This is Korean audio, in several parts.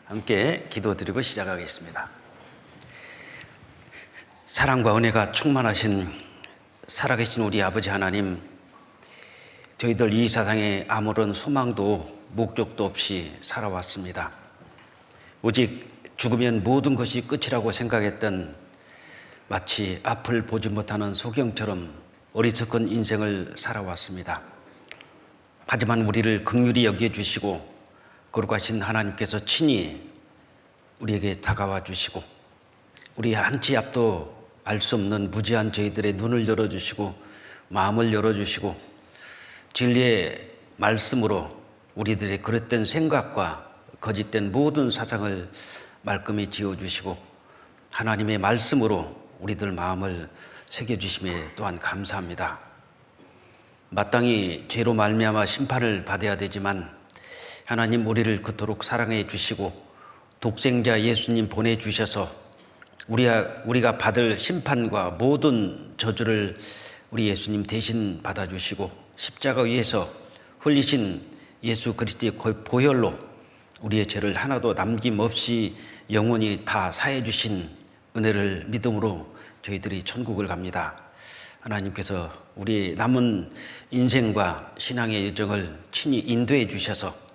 함께 기도드리고 시작하겠습니다. 사랑과 은혜가 충만하신 살아계신 우리 아버지 하나님, 저희들 이 세상에 아무런 소망도 목적도 없이 살아왔습니다. 오직 죽으면 모든 것이 끝이라고 생각했던 마치 앞을 보지 못하는 소경처럼 어리석은 인생을 살아왔습니다. 하지만 우리를 긍휼히 여겨주시고 거룩하신 하나님께서 친히 우리에게 다가와 주시고 우리 한 치 앞도 알 수 없는 무지한 저희들의 눈을 열어주시고 마음을 열어주시고 진리의 말씀으로 우리들의 그릇된 생각과 거짓된 모든 사상을 말끔히 지어주시고 하나님의 말씀으로 우리들 마음을 새겨주심에 또한 감사합니다. 마땅히 죄로 말미암아 심판을 받아야 되지만 하나님 우리를 그토록 사랑해 주시고 독생자 예수님 보내주셔서 우리가 받을 심판과 모든 저주를 우리 예수님 대신 받아주시고 십자가 위에서 흘리신 예수 그리스도의 보혈로 우리의 죄를 하나도 남김없이 영원히 다 사해 주신 은혜를 믿음으로 저희들이 천국을 갑니다. 하나님께서 우리 남은 인생과 신앙의 여정을 친히 인도해 주셔서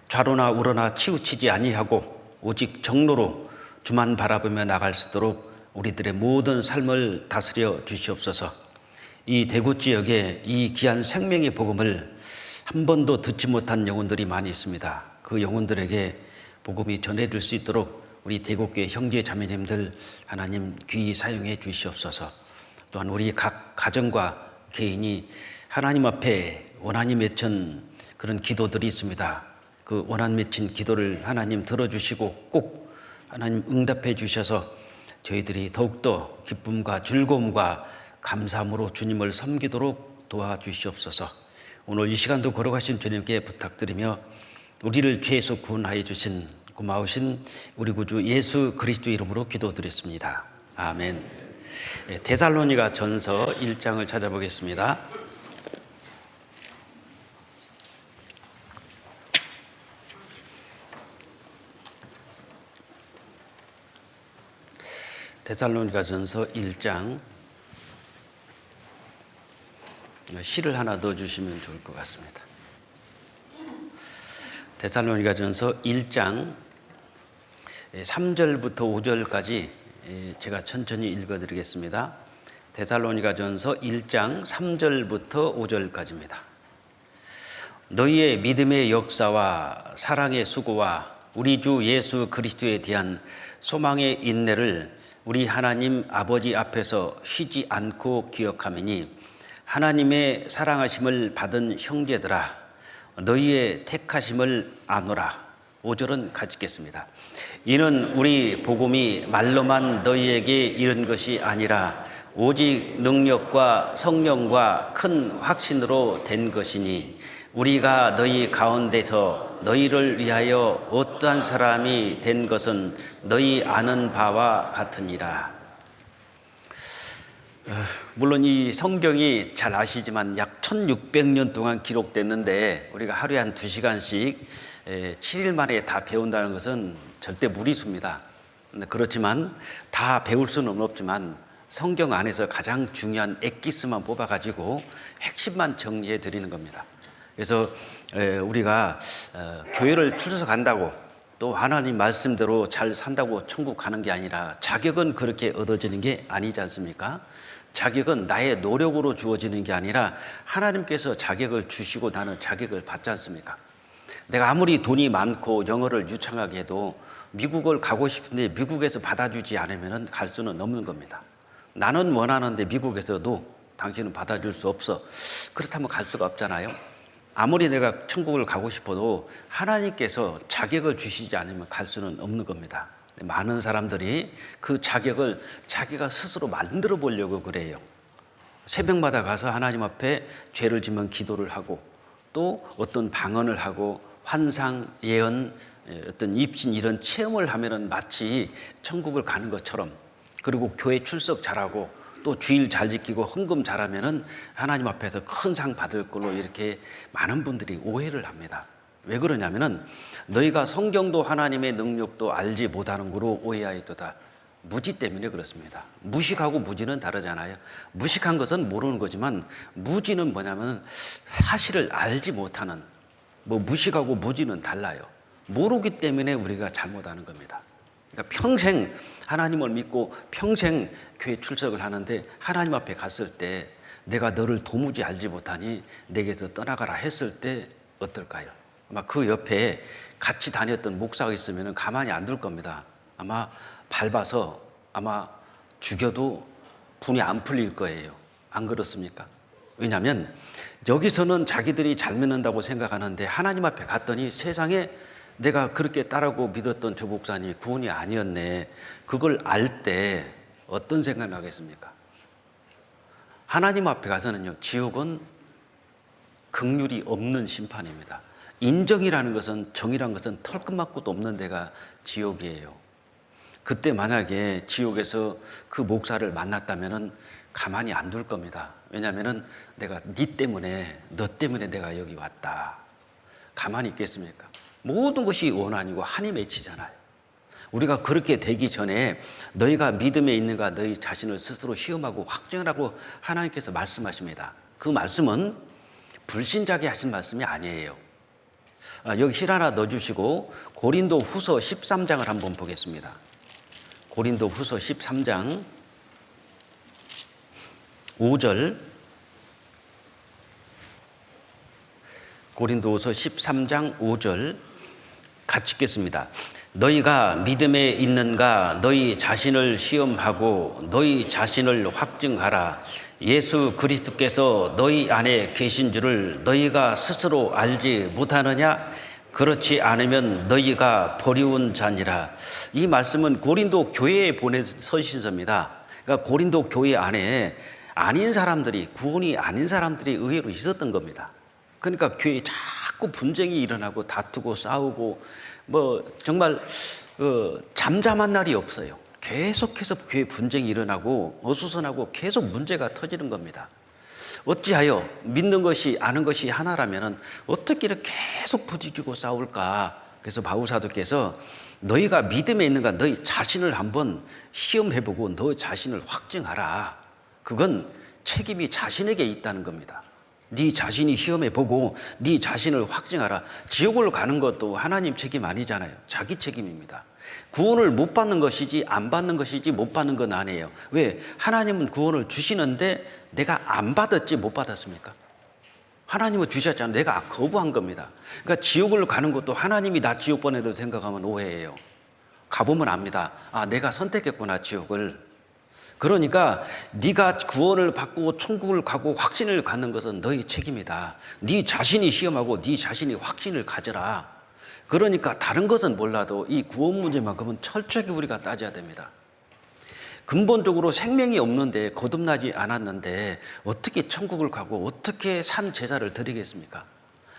좌로나 우로나 치우치지 아니하고 오직 정로로 주만 바라보며 나갈 수 있도록 우리들의 모든 삶을 다스려 주시옵소서. 이 대구 지역에 이 귀한 생명의 복음을 한 번도 듣지 못한 영혼들이 많이 있습니다. 그 영혼들에게 복음이 전해질 수 있도록 우리 대구교회 형제 자매님들 하나님 귀히 사용해 주시옵소서. 또한 우리 각 가정과 개인이 하나님 앞에 원한이 맺힌 그런 기도들이 있습니다. 그 원한 맺힌 기도를 하나님 들어주시고 꼭 하나님 응답해 주셔서 저희들이 더욱더 기쁨과 즐거움과 감사함으로 주님을 섬기도록 도와주시옵소서. 오늘 이 시간도 걸어가신 주님께 부탁드리며 우리를 죄에서 구원하여 주신 고마우신 우리 구주 예수 그리스도 이름으로 기도드렸습니다. 아멘. 데살로니가 전서 1장을 찾아보겠습니다. 데살로니가 전서 1장 시를 하나 넣어주시면 좋을 것 같습니다. 데살로니가 전서 1장 3절부터 5절까지 제가 천천히 읽어드리겠습니다. 데살로니가 전서 1장 3절부터 5절까지입니다. 너희의 믿음의 역사와 사랑의 수고와 우리 주 예수 그리스도에 대한 소망의 인내를 우리 하나님 아버지 앞에서 쉬지 않고 기억하매니 하나님의 사랑하심을 받은 형제들아 너희의 택하심을 아노라. 5절은 같이 읽겠습니다. 이는 우리 복음이 말로만 너희에게 이른 것이 아니라 오직 능력과 성령과 큰 확신으로 된 것이니 우리가 너희 가운데서 너희를 위하여 어떠한 사람이 된 것은 너희 아는 바와 같으니라. 물론 이 성경이 잘 아시지만 약 1600년 동안 기록됐는데 우리가 하루에 한 2시간씩 7일 만에 다 배운다는 것은 절대 무리수입니다. 그렇지만 다 배울 수는 없지만 성경 안에서 가장 중요한 엑기스만 뽑아가지고 핵심만 정리해 드리는 겁니다. 그래서 우리가 교회를 출석한다고 또 하나님 말씀대로 잘 산다고 천국 가는 게 아니라 자격은 그렇게 얻어지는 게 아니지 않습니까? 자격은 나의 노력으로 주어지는 게 아니라 하나님께서 자격을 주시고 나는 자격을 받지 않습니까? 내가 아무리 돈이 많고 영어를 유창하게 해도 미국을 가고 싶은데 미국에서 받아주지 않으면 갈 수는 없는 겁니다. 나는 원하는데 미국에서도 당신은 받아줄 수 없어. 그렇다면 갈 수가 없잖아요. 아무리 내가 천국을 가고 싶어도 하나님께서 자격을 주시지 않으면 갈 수는 없는 겁니다. 많은 사람들이 그 자격을 자기가 스스로 만들어 보려고 그래요. 새벽마다 가서 하나님 앞에 죄를 지면 기도를 하고 또 어떤 방언을 하고 환상, 예언, 어떤 입신 이런 체험을 하면은 마치 천국을 가는 것처럼 그리고 교회 출석 잘하고 또 주일 잘 지키고 헌금 잘하면은 하나님 앞에서 큰 상 받을 걸로 이렇게 많은 분들이 오해를 합니다. 왜 그러냐면은 너희가 성경도 하나님의 능력도 알지 못하는 거로 오해하였도다. 무지 때문에 그렇습니다. 무식하고 무지는 다르잖아요. 무식한 것은 모르는 거지만 무지는 뭐냐면 사실을 알지 못하는, 무식하고 무지는 달라요. 모르기 때문에 우리가 잘못하는 겁니다. 그러니까 평생 하나님을 믿고 평생 교회 출석을 하는데 하나님 앞에 갔을 때 내가 너를 도무지 알지 못하니 내게서 떠나가라 했을 때 어떨까요? 아마 그 옆에 같이 다녔던 목사가 있으면 가만히 안 둘 겁니다. 아마 밟아서 아마 죽여도 분이 안 풀릴 거예요. 안 그렇습니까? 왜냐하면 여기서는 자기들이 잘 믿는다고 생각하는데 하나님 앞에 갔더니 세상에 내가 그렇게 따르고 믿었던 저 목사님이 구원이 아니었네. 그걸 알 때 어떤 생각을 하겠습니까? 하나님 앞에 가서는요, 지옥은 긍휼이 없는 심판입니다. 인정이라는 것은, 정이라는 것은 털끝만큼도 없는 데가 지옥이에요. 그때 만약에 지옥에서 그 목사를 만났다면 가만히 안 둘 겁니다. 왜냐하면 내가 너 때문에 내가 여기 왔다. 가만히 있겠습니까? 모든 것이 원한이고 한이 맺히잖아요. 우리가 그렇게 되기 전에 너희가 믿음에 있는가 너희 자신을 스스로 시험하고 확증하라고 하나님께서 말씀하십니다. 그 말씀은 불신자게 하신 말씀이 아니에요. 여기 실 하나 넣어주시고 고린도 후서 13장을 한번 보겠습니다. 고린도 후서 13장 5절, 고린도후서 13장 5절 같이 읽겠습니다. 너희가 믿음에 있는가 너희 자신을 시험하고 너희 자신을 확증하라. 예수 그리스도께서 너희 안에 계신 줄을 너희가 스스로 알지 못하느냐? 그렇지 않으면 너희가 버리운 자니라. 이 말씀은 고린도 교회에 보낸 서신서입니다. 그러니까 고린도 교회 안에 아닌 사람들이, 구원이 아닌 사람들이 의외로 있었던 겁니다. 그러니까 교회에 자꾸 분쟁이 일어나고 다투고 싸우고 정말 잠잠한 날이 없어요. 계속해서 교회 분쟁이 일어나고 어수선하고 계속 문제가 터지는 겁니다. 어찌하여 믿는 것이 아는 것이 하나라면 어떻게 이렇게 계속 부딪히고 싸울까? 그래서 바울사도께서 너희가 믿음에 있는가 너희 자신을 한번 시험해보고 너 자신을 확증하라. 그건 책임이 자신에게 있다는 겁니다. 네 자신이 시험해보고 네 자신을 확증하라. 지옥을 가는 것도 하나님 책임 아니잖아요. 자기 책임입니다. 구원을 못 받는 것이지 안 받는 것이지 못 받는 건 아니에요. 왜? 하나님은 구원을 주시는데 내가 안 받았지 못 받았습니까? 하나님은 주셨잖아요. 내가 거부한 겁니다. 그러니까 지옥을 가는 것도 하나님이 나 지옥 보내도 생각하면 오해예요. 가보면 압니다. 내가 선택했구나 지옥을. 그러니까 네가 구원을 받고 천국을 가고 확신을 갖는 것은 너희 책임이다. 네 자신이 시험하고 네 자신이 확신을 가져라. 그러니까 다른 것은 몰라도 이 구원 문제만큼은 철저하게 우리가 따져야 됩니다. 근본적으로 생명이 없는데 거듭나지 않았는데 어떻게 천국을 가고 어떻게 산 제사를 드리겠습니까?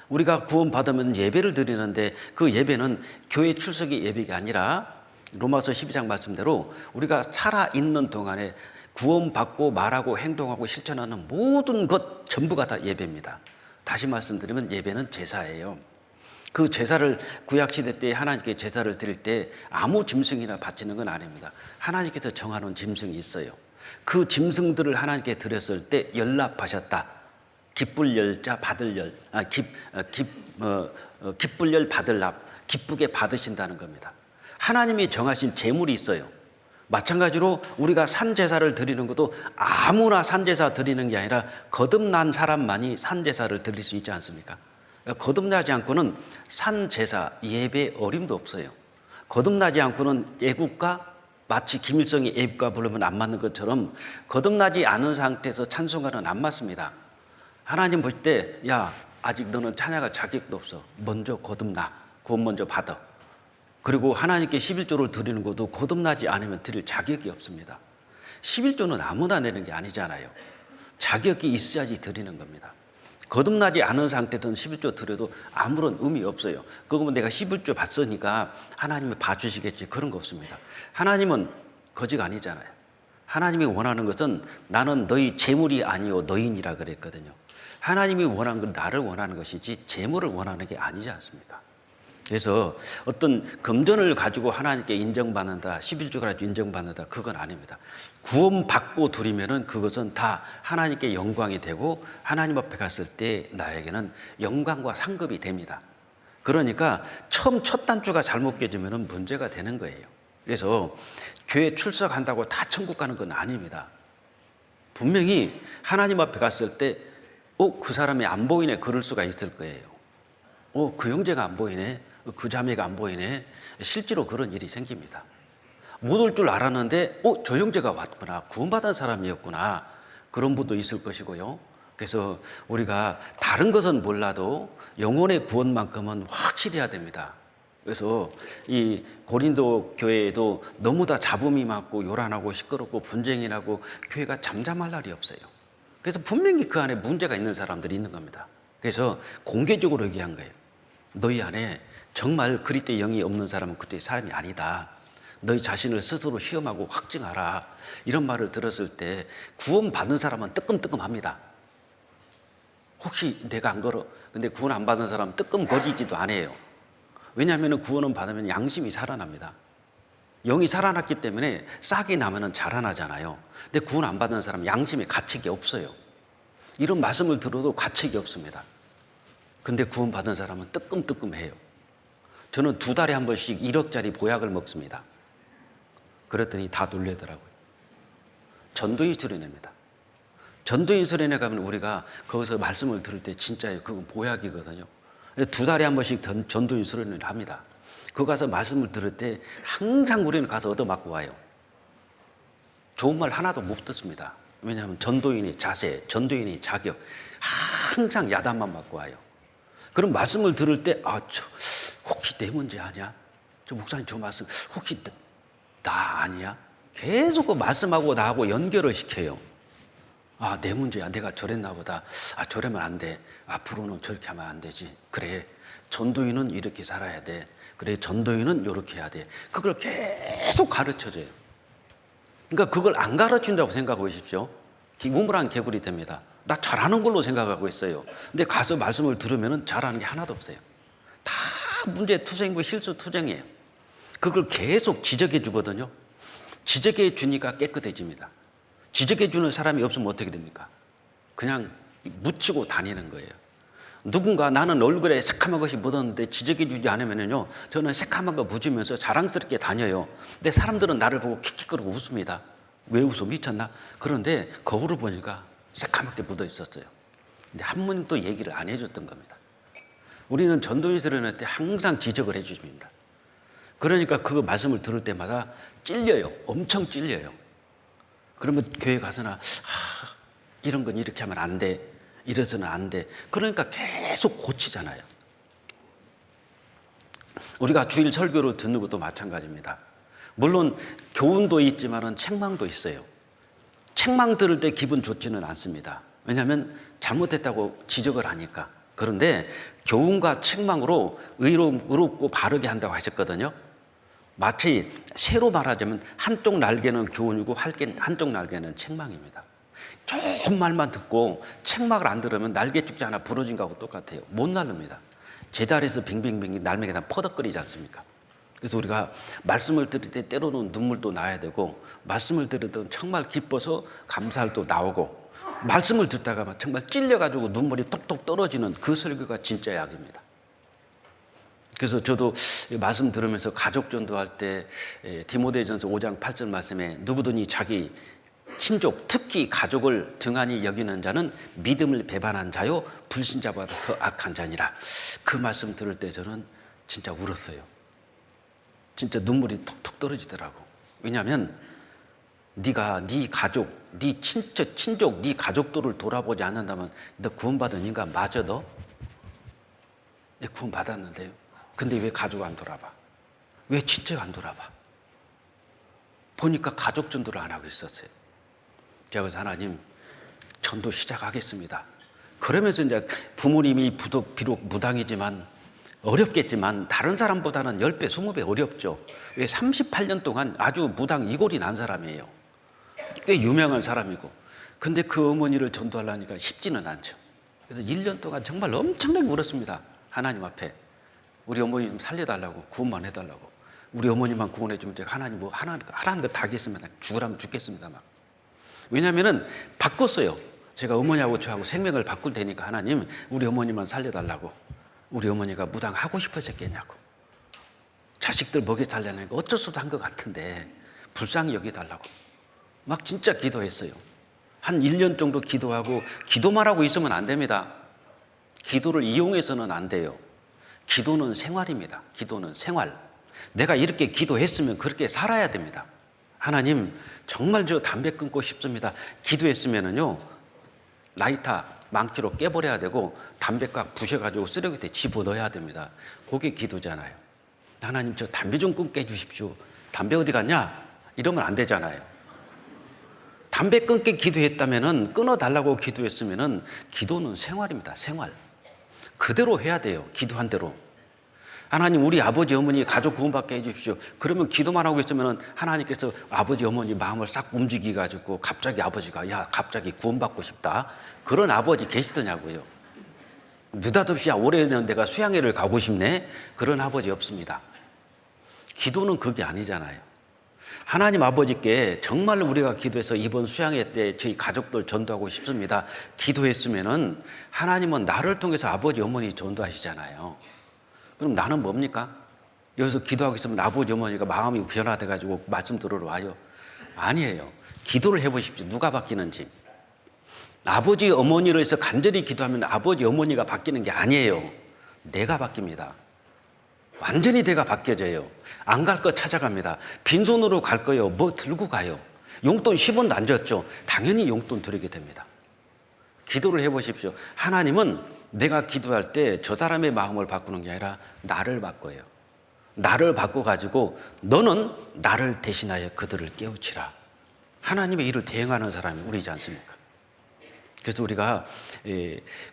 우리가 구원받으면 예배를 드리는데 그 예배는 교회 출석이 예배가 아니라 로마서 12장 말씀대로 우리가 살아있는 동안에 구원받고 말하고 행동하고 실천하는 모든 것 전부가 다 예배입니다. 다시 말씀드리면 예배는 제사예요. 그 제사를 구약시대 때 하나님께 제사를 드릴 때 아무 짐승이나 바치는 건 아닙니다. 하나님께서 정하는 짐승이 있어요. 그 짐승들을 하나님께 드렸을 때 연납하셨다. 기쁠 열자 받을 열, 기쁠 열 받을 납, 기쁘게 받으신다는 겁니다. 하나님이 정하신 제물이 있어요. 마찬가지로 우리가 산제사를 드리는 것도 아무나 산제사 드리는 게 아니라 거듭난 사람만이 산제사를 드릴 수 있지 않습니까? 거듭나지 않고는 산제사 예배 어림도 없어요. 거듭나지 않고는 애국가, 마치 김일성이 애국가 부르면 안 맞는 것처럼 거듭나지 않은 상태에서 찬송가는 안 맞습니다. 하나님 볼 때 아직 너는 찬양할 자격도 없어. 먼저 거듭나. 구원 먼저 받아. 그리고 하나님께 11조를 드리는 것도 거듭나지 않으면 드릴 자격이 없습니다. 11조는 아무나 내는 게 아니잖아요. 자격이 있어야지 드리는 겁니다. 거듭나지 않은 상태든 11조 드려도 아무런 의미 없어요. 그거면 내가 11조 받으니까 하나님이 봐주시겠지, 그런 거 없습니다. 하나님은 거지가 아니잖아요. 하나님이 원하는 것은 나는 너희 재물이 아니요 너희니라 그랬거든요. 하나님이 원하는 건 나를 원하는 것이지 재물을 원하는 게 아니지 않습니까? 그래서 어떤 금전을 가지고 하나님께 인정받는다, 11조를 가지고 인정받는다, 그건 아닙니다. 구원받고 드리면은 그것은 다 하나님께 영광이 되고 하나님 앞에 갔을 때 나에게는 영광과 상급이 됩니다. 그러니까 처음 첫 단추가 잘못 깨지면은 문제가 되는 거예요. 그래서 교회 출석한다고 다 천국 가는 건 아닙니다. 분명히 하나님 앞에 갔을 때 그 사람이 안 보이네, 그럴 수가 있을 거예요. 그 형제가 안 보이네, 그 자매가 안 보이네. 실제로 그런 일이 생깁니다. 못 올 줄 알았는데 저 형제가 왔구나, 구원받은 사람이었구나, 그런 분도 있을 것이고요. 그래서 우리가 다른 것은 몰라도 영혼의 구원만큼은 확실히 해야 됩니다. 그래서 이 고린도 교회에도 너무 다 잡음이 많고 요란하고 시끄럽고 분쟁이 나고 교회가 잠잠할 날이 없어요. 그래서 분명히 그 안에 문제가 있는 사람들이 있는 겁니다. 그래서 공개적으로 얘기한 거예요. 너희 안에 정말 그리스도의 영이 없는 사람은 그때의 사람이 아니다. 너희 자신을 스스로 시험하고 확증하라. 이런 말을 들었을 때 구원받은 사람은 뜨끔뜨끔합니다. 혹시 내가 안 걸어? 근데 구원 안 받은 사람은 뜨끔거리지도 않아요. 왜냐하면 구원은 받으면 양심이 살아납니다. 영이 살아났기 때문에 싹이 나면 자라나잖아요. 근데 구원 안 받은 사람은 양심에 가책이 없어요. 이런 말씀을 들어도 가책이 없습니다. 근데 구원 받은 사람은 뜨끔뜨끔해요. 저는 2달에 한 번씩 1억짜리 보약을 먹습니다. 그랬더니 다 놀래더라고요. 전도인 수련회입니다. 전도인 수련회 가면 우리가 거기서 말씀을 들을 때 진짜예요. 그건 보약이거든요. 2달에 한 번씩 전도인 수련회를 합니다. 거기 가서 말씀을 들을 때 항상 우리는 가서 얻어맞고 와요. 좋은 말 하나도 못 듣습니다. 왜냐하면 전도인의 자세, 전도인의 자격, 항상 야단만 맞고 와요. 그럼 말씀을 들을 때 혹시 내 문제 아니야? 저 목사님 저 말씀 혹시 나 아니야? 계속 그 말씀하고 나하고 연결을 시켜요. 내 문제야. 내가 저랬나 보다. 저러면 안 돼. 앞으로는 저렇게 하면 안 되지. 그래, 전도인은 이렇게 살아야 돼. 그래, 전도인은 이렇게 해야 돼. 그걸 계속 가르쳐줘요. 그러니까 그걸 안 가르친다고 생각하고 계십시오. 우물안 개구리 됩니다. 나 잘하는 걸로 생각하고 있어요. 근데 가서 말씀을 들으면 잘하는 게 하나도 없어요. 다 문제 투성이고 실수 투정이에요. 그걸 계속 지적해 주거든요. 지적해 주니까 깨끗해집니다. 지적해 주는 사람이 없으면 어떻게 됩니까? 그냥 묻히고 다니는 거예요. 누군가 나는 얼굴에 새카만 것이 묻었는데 지적해 주지 않으면요, 저는 새카만 거 묻으면서 자랑스럽게 다녀요. 근데 사람들은 나를 보고 킥킥거리고 웃습니다. 왜 웃어? 미쳤나? 그런데 거울을 보니까 새카맣게 묻어 있었어요. 근데 한 번도 얘기를 안 해줬던 겁니다. 우리는 전도인 수련회 때 항상 지적을 해 주십니다. 그러니까 그 말씀을 들을 때마다 찔려요. 엄청 찔려요. 그러면 교회 가서나 이런 건 이렇게 하면 안 돼. 이래서는 안 돼. 그러니까 계속 고치잖아요. 우리가 주일 설교를 듣는 것도 마찬가지입니다. 물론 교훈도 있지만 책망도 있어요. 책망 들을 때 기분 좋지는 않습니다. 왜냐하면 잘못했다고 지적을 하니까. 그런데 교훈과 책망으로 의롭고 바르게 한다고 하셨거든요. 마치 새로 말하자면 한쪽 날개는 교훈이고 한쪽 날개는 책망입니다. 좋은 말만 듣고 책망을 안 들으면 날개 축제 하나 부러진 거하고 똑같아요. 못 날릅니다. 제자리에서 빙빙빙 날매게 퍼덕거리지 않습니까? 그래서 우리가 말씀을 들을 때 때로는 눈물도 나야 되고, 말씀을 들으던 정말 기뻐서 감사도 나오고, 말씀을 듣다가 정말 찔려가지고 눈물이 톡톡 떨어지는 그 설교가 진짜 약입니다. 그래서 저도 말씀 들으면서 가족 전도할 때 디모데전서 5장 8절 말씀에 누구든지 자기 친족, 특히 가족을 등한히 여기는 자는 믿음을 배반한 자요 불신자보다 더 악한 자니라. 그 말씀 들을 때 저는 진짜 울었어요. 진짜 눈물이 톡톡 떨어지더라고. 왜냐하면 네가 네 가족, 네 친족, 네 가족들을 돌아보지 않는다면 너 구원받은 인간 맞아? 너? 네, 구원받았는데요. 근데 왜 가족 안 돌아봐? 왜 친척 안 돌아봐? 보니까 가족 전도를 안 하고 있었어요. 제가 그래서 하나님, 전도 시작하겠습니다. 그러면서 이제 부모님이 비록 무당이지만 어렵겠지만 다른 사람보다는 10배, 20배 어렵죠. 왜 38년 동안 아주 무당 이골이 난 사람이에요. 꽤 유명한 사람이고. 근데 그 어머니를 전도하려니까 쉽지는 않죠. 그래서 1년 동안 정말 엄청나게 울었습니다. 하나님 앞에. 우리 어머니 좀 살려달라고, 구원만 해달라고. 우리 어머니만 구원해주면 제가 하나님 뭐 하라는 거 다 하겠습니다. 죽으라면 죽겠습니다. 막. 왜냐하면은 바꿨어요. 제가 어머니하고 저하고 생명을 바꿀 테니까 하나님 우리 어머니만 살려달라고. 우리 어머니가 무당 하고 싶어졌겠냐고. 자식들 먹여 살려는 거 어쩔 수도 한 것 같은데 불쌍히 여기달라고. 막 진짜 기도했어요. 한 1년 정도 기도하고 기도만 하고 있으면 안 됩니다. 기도를 이용해서는 안 돼요. 기도는 생활입니다. 기도는 생활. 내가 이렇게 기도했으면 그렇게 살아야 됩니다. 하나님 정말 저 담배 끊고 싶습니다. 기도했으면은요 라이터 망치로 깨버려야 되고 담배깍 부셔가지고 쓰레기통에 집어넣어야 됩니다. 그게 기도잖아요. 하나님 저 담배 좀 끊게 해주십시오. 담배 어디 갔냐? 이러면 안 되잖아요. 담배 끊게 기도했다면은 끊어달라고 기도했으면은 기도는 생활입니다. 생활. 그대로 해야 돼요. 기도한 대로. 하나님 우리 아버지 어머니 가족 구원받게 해주십시오. 그러면 기도만 하고 있으면 하나님께서 아버지 어머니 마음을 싹 움직여 가지고 갑자기 아버지가 야 갑자기 구원받고 싶다 그런 아버지 계시더냐고요. 느닷없이 올해는 내가 수양회를 가고 싶네 그런 아버지 없습니다. 기도는 그게 아니잖아요. 하나님 아버지께 정말 우리가 기도해서 이번 수양회 때 저희 가족들 전도하고 싶습니다 기도했으면은 하나님은 나를 통해서 아버지 어머니 전도하시잖아요. 그럼 나는 뭡니까? 여기서 기도하고 있으면 아버지 어머니가 마음이 변화돼 가지고 말씀 들으러 와요? 아니에요. 기도를 해보십시오. 누가 바뀌는지. 아버지 어머니를 해서 간절히 기도하면 아버지 어머니가 바뀌는 게 아니에요. 내가 바뀝니다. 완전히 내가 바뀌어져요. 안 갈 거 찾아갑니다. 빈손으로 갈 거요. 뭐 들고 가요. 용돈 10원도 안 줬죠. 당연히 용돈 드리게 됩니다. 기도를 해보십시오. 하나님은 내가 기도할 때 저 사람의 마음을 바꾸는 게 아니라 나를 바꿔요. 나를 바꿔가지고 너는 나를 대신하여 그들을 깨우치라. 하나님의 일을 대행하는 사람이 우리지 않습니까? 그래서 우리가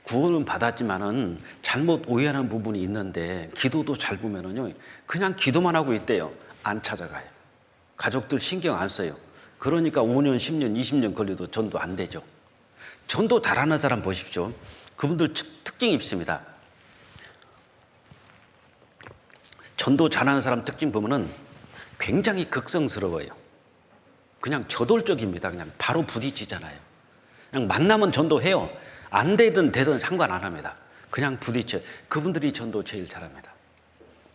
구원은 받았지만은 잘못 오해하는 부분이 있는데 기도도 잘 보면은요 그냥 기도만 하고 있대요. 안 찾아가요. 가족들 신경 안 써요. 그러니까 5년, 10년, 20년 걸려도 전도 안 되죠. 전도 잘하는 사람 보십시오. 그분들 특징이 있습니다. 전도 잘하는 사람 특징 보면은 굉장히 극성스러워요. 그냥 저돌적입니다. 그냥 바로 부딪히잖아요. 그냥 만나면 전도해요. 안 되든 되든 상관 안 합니다. 그냥 부딪혀. 그분들이 전도 제일 잘합니다.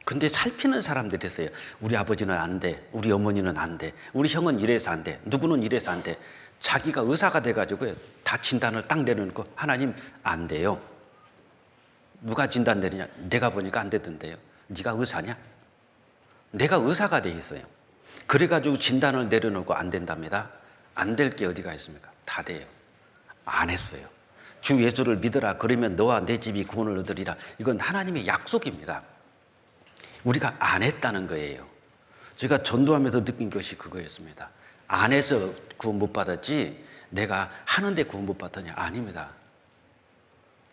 근데 살피는 사람들이 있어요. 우리 아버지는 안 돼. 우리 어머니는 안 돼. 우리 형은 이래서 안 돼. 누구는 이래서 안 돼. 자기가 의사가 돼가지고 다 진단을 딱 내려놓고 하나님 안 돼요. 누가 진단 내리냐? 내가 보니까 안 되던데요. 네가 의사냐? 내가 의사가 돼 있어요. 그래가지고 진단을 내려놓고 안 된답니다. 안 될 게 어디가 있습니까? 다 돼요. 안 했어요. 주 예수를 믿어라. 그러면 너와 내 집이 구원을 얻으리라. 이건 하나님의 약속입니다. 우리가 안 했다는 거예요. 제가 전도하면서 느낀 것이 그거였습니다. 안 해서 구원 못 받았지 내가 하는데 구원 못 받았냐? 아닙니다.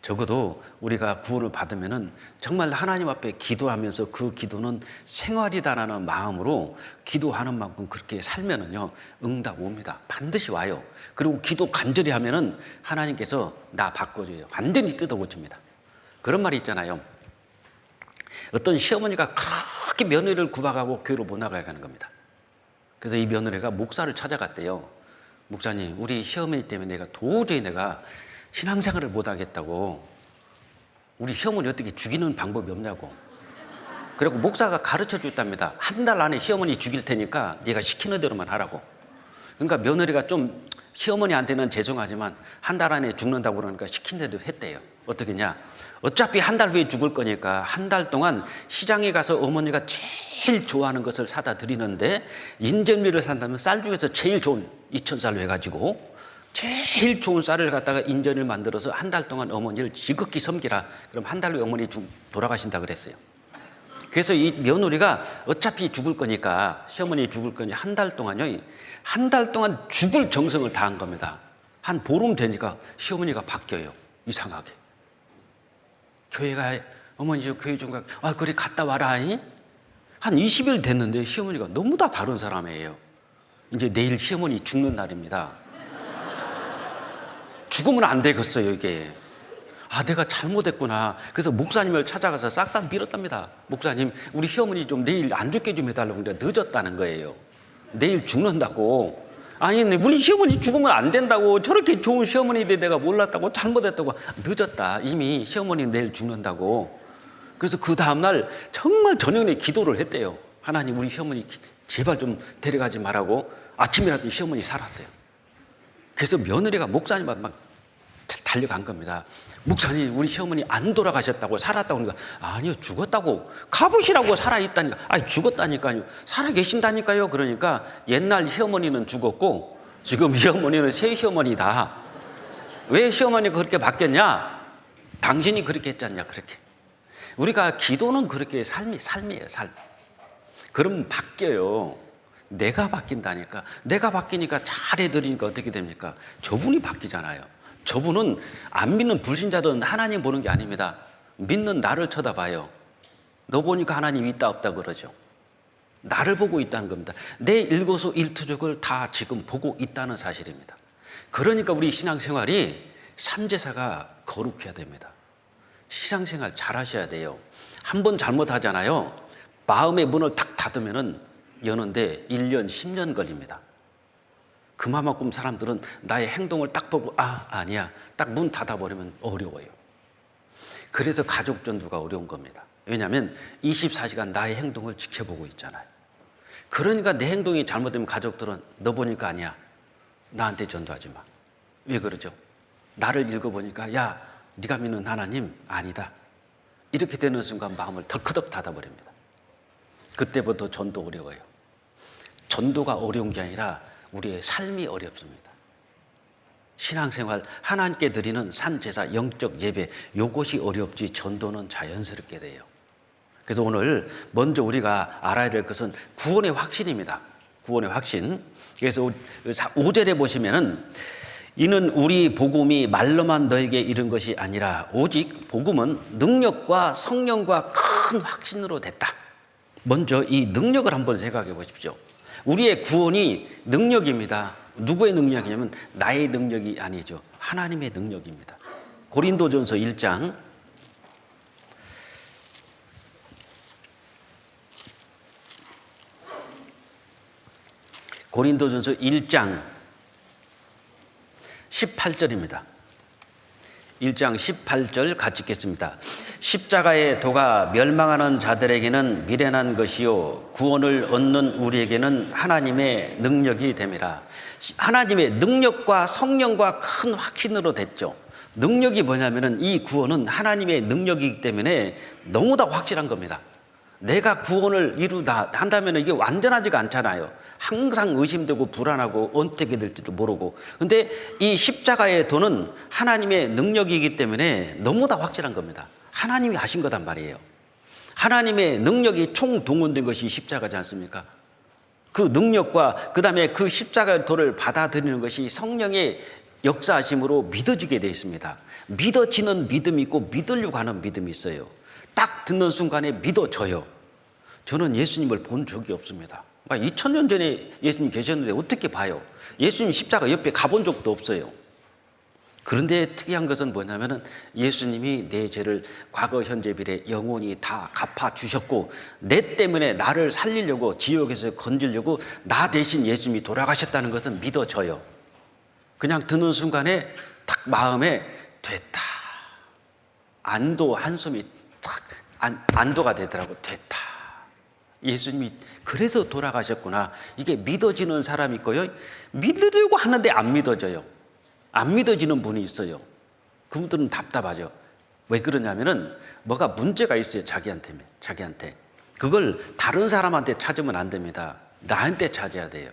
적어도 우리가 구원을 받으면은 정말 하나님 앞에 기도하면서 그 기도는 생활이다라는 마음으로 기도하는 만큼 그렇게 살면은요 응답 옵니다. 반드시 와요. 그리고 기도 간절히 하면은 하나님께서 나 바꿔줘요. 완전히 뜯어고칩니다. 그런 말이 있잖아요. 어떤 시어머니가 그렇게 며느리를 구박하고 교회로 못 나가게 하는 겁니다. 그래서 이 며느리가 목사를 찾아갔대요. 목사님, 우리 시어머니 때문에 도저히 내가 신앙생활을 못 하겠다고. 우리 시어머니 어떻게 죽이는 방법이 없냐고. 그리고 목사가 가르쳐 줬답니다. 한 달 안에 시어머니 죽일 테니까 네가 시키는 대로만 하라고. 그러니까 며느리가 좀 시어머니한테는 죄송하지만 한 달 안에 죽는다고 그러니까 시킨 대로 했대요. 어떻게냐? 어차피 한 달 후에 죽을 거니까 한 달 동안 시장에 가서 어머니가 제일 좋아하는 것을 사다 드리는데 인절미를 산다면 쌀 중에서 제일 좋은 2000쌀로 해가지고 제일 좋은 쌀을 갖다가 인절을 만들어서 한 달 동안 어머니를 지극히 섬기라. 그럼 한 달 후에 어머니 돌아가신다 그랬어요. 그래서 이 며느리가 어차피 죽을 거니까 시어머니 죽을 거니 한 달 동안요. 한 달 동안 죽을 정성을 다한 겁니다. 한 보름 되니까 시어머니가 바뀌어요. 이상하게. 교회가 어머니 저 교회 좀 가. 그래 갔다 와라. 한 20일 됐는데 시어머니가 너무 다 다른 사람이에요. 이제 내일 시어머니 죽는 날입니다. 죽으면 안 되겠어요 이게. 아, 내가 잘못했구나. 그래서 목사님을 찾아가서 싹 다 밀었답니다. 목사님, 우리 시어머니 좀 내일 안 죽게 좀 해달라고. 근데 늦었다는 거예요. 내일 죽는다고. 아니, 우리 시어머니 죽으면 안 된다고. 저렇게 좋은 시어머니인데 내가 몰랐다고. 잘못했다고. 늦었다. 이미 시어머니 내일 죽는다고. 그래서 그 다음날 정말 저녁에 기도를 했대요. 하나님, 우리 시어머니 제발 좀 데려가지 말라고. 아침이라도 시어머니 살았어요. 그래서 며느리가 목사님한테 막 달려간 겁니다. 목사님, 우리 시어머니 안 돌아가셨다고, 살았다고. 그러니까 아니요, 죽었다고. 가보시라고. 살아있다니까. 아니, 죽었다니까요. 살아계신다니까요. 그러니까 옛날 시어머니는 죽었고 지금 시어머니는 새 시어머니다. 왜 시어머니가 그렇게 바뀌었냐? 당신이 그렇게 했잖냐. 그렇게. 우리가 기도는 그렇게 삶이에요. 삶. 그러면 바뀌어요. 내가 바뀐다니까. 내가 바뀌니까 잘해드리니까 어떻게 됩니까? 저분이 바뀌잖아요. 저분은 안 믿는 불신자들은 하나님 보는 게 아닙니다. 믿는 나를 쳐다봐요. 너 보니까 하나님 있다 없다 그러죠. 나를 보고 있다는 겁니다. 내 일거수일투족을 다 지금 보고 있다는 사실입니다. 그러니까 우리 신앙생활이 삼제사가 거룩해야 됩니다. 신앙생활 잘 하셔야 돼요. 한 번 잘못하잖아요. 마음의 문을 탁 닫으면 여는데 1년, 10년 걸립니다. 그만큼 사람들은 나의 행동을 딱 보고 아니야. 딱 문 닫아버리면 어려워요. 그래서 가족 전도가 어려운 겁니다. 왜냐하면 24시간 나의 행동을 지켜보고 있잖아요. 그러니까 내 행동이 잘못되면 가족들은 너 보니까 아니야. 나한테 전도하지 마. 왜 그러죠? 나를 읽어보니까 야, 네가 믿는 하나님 아니다. 이렇게 되는 순간 마음을 덜커덕 닫아버립니다. 그때부터 전도 어려워요. 전도가 어려운 게 아니라 우리의 삶이 어렵습니다. 신앙생활, 하나님께 드리는 산제사, 영적 예배, 이것이 어렵지 전도는 자연스럽게 돼요. 그래서 오늘 먼저 우리가 알아야 될 것은 구원의 확신입니다. 구원의 확신. 그래서 5절에 보시면은 이는 우리 복음이 말로만 너에게 이른 것이 아니라 오직 복음은 능력과 성령과 큰 확신으로 됐다. 먼저 이 능력을 한번 생각해 보십시오. 우리의 구원이 능력입니다. 누구의 능력이냐면 나의 능력이 아니죠. 하나님의 능력입니다. 고린도전서 1장 고린도전서 1장 18절입니다. 1장 18절 같이 읽겠습니다. 십자가의 도가 멸망하는 자들에게는 미련한 것이요 구원을 얻는 우리에게는 하나님의 능력이 됨이라. 하나님의 능력과 성령과 큰 확신으로 됐죠. 능력이 뭐냐면은 이 구원은 하나님의 능력이기 때문에 너무나 확실한 겁니다. 내가 구원을 이루다 한다면 이게 완전하지가 않잖아요. 항상 의심되고 불안하고 어떻게 될지도 모르고. 근데 이 십자가의 도는 하나님의 능력이기 때문에 너무나 확실한 겁니다. 하나님이 하신 거단 말이에요. 하나님의 능력이 총동원된 것이 십자가지 않습니까? 그 능력과 그 다음에 그 십자가의 도를 받아들이는 것이 성령의 역사하심으로 믿어지게 되어 있습니다. 믿어지는 믿음이 있고 믿으려고 하는 믿음이 있어요. 딱 듣는 순간에 믿어져요. 저는 예수님을 본 적이 없습니다. 2000년 전에 예수님 계셨는데 어떻게 봐요? 예수님 십자가 옆에 가본 적도 없어요. 그런데 특이한 것은 뭐냐면은 예수님이 내 죄를 과거, 현재, 미래 영원히 다 갚아주셨고 내 때문에 나를 살리려고 지옥에서 건지려고 나 대신 예수님이 돌아가셨다는 것은 믿어져요. 그냥 듣는 순간에 딱 마음에 됐다. 안도 한숨이 탁 안도가 되더라고. 됐다. 예수님이 그래서 돌아가셨구나. 이게 믿어지는 사람이 있고요. 믿으려고 하는데 안 믿어져요. 안 믿어지는 분이 있어요. 그분들은 답답하죠. 왜 그러냐면은 뭐가 문제가 있어요. 자기한테. 그걸 다른 사람한테 찾으면 안 됩니다. 나한테 찾아야 돼요.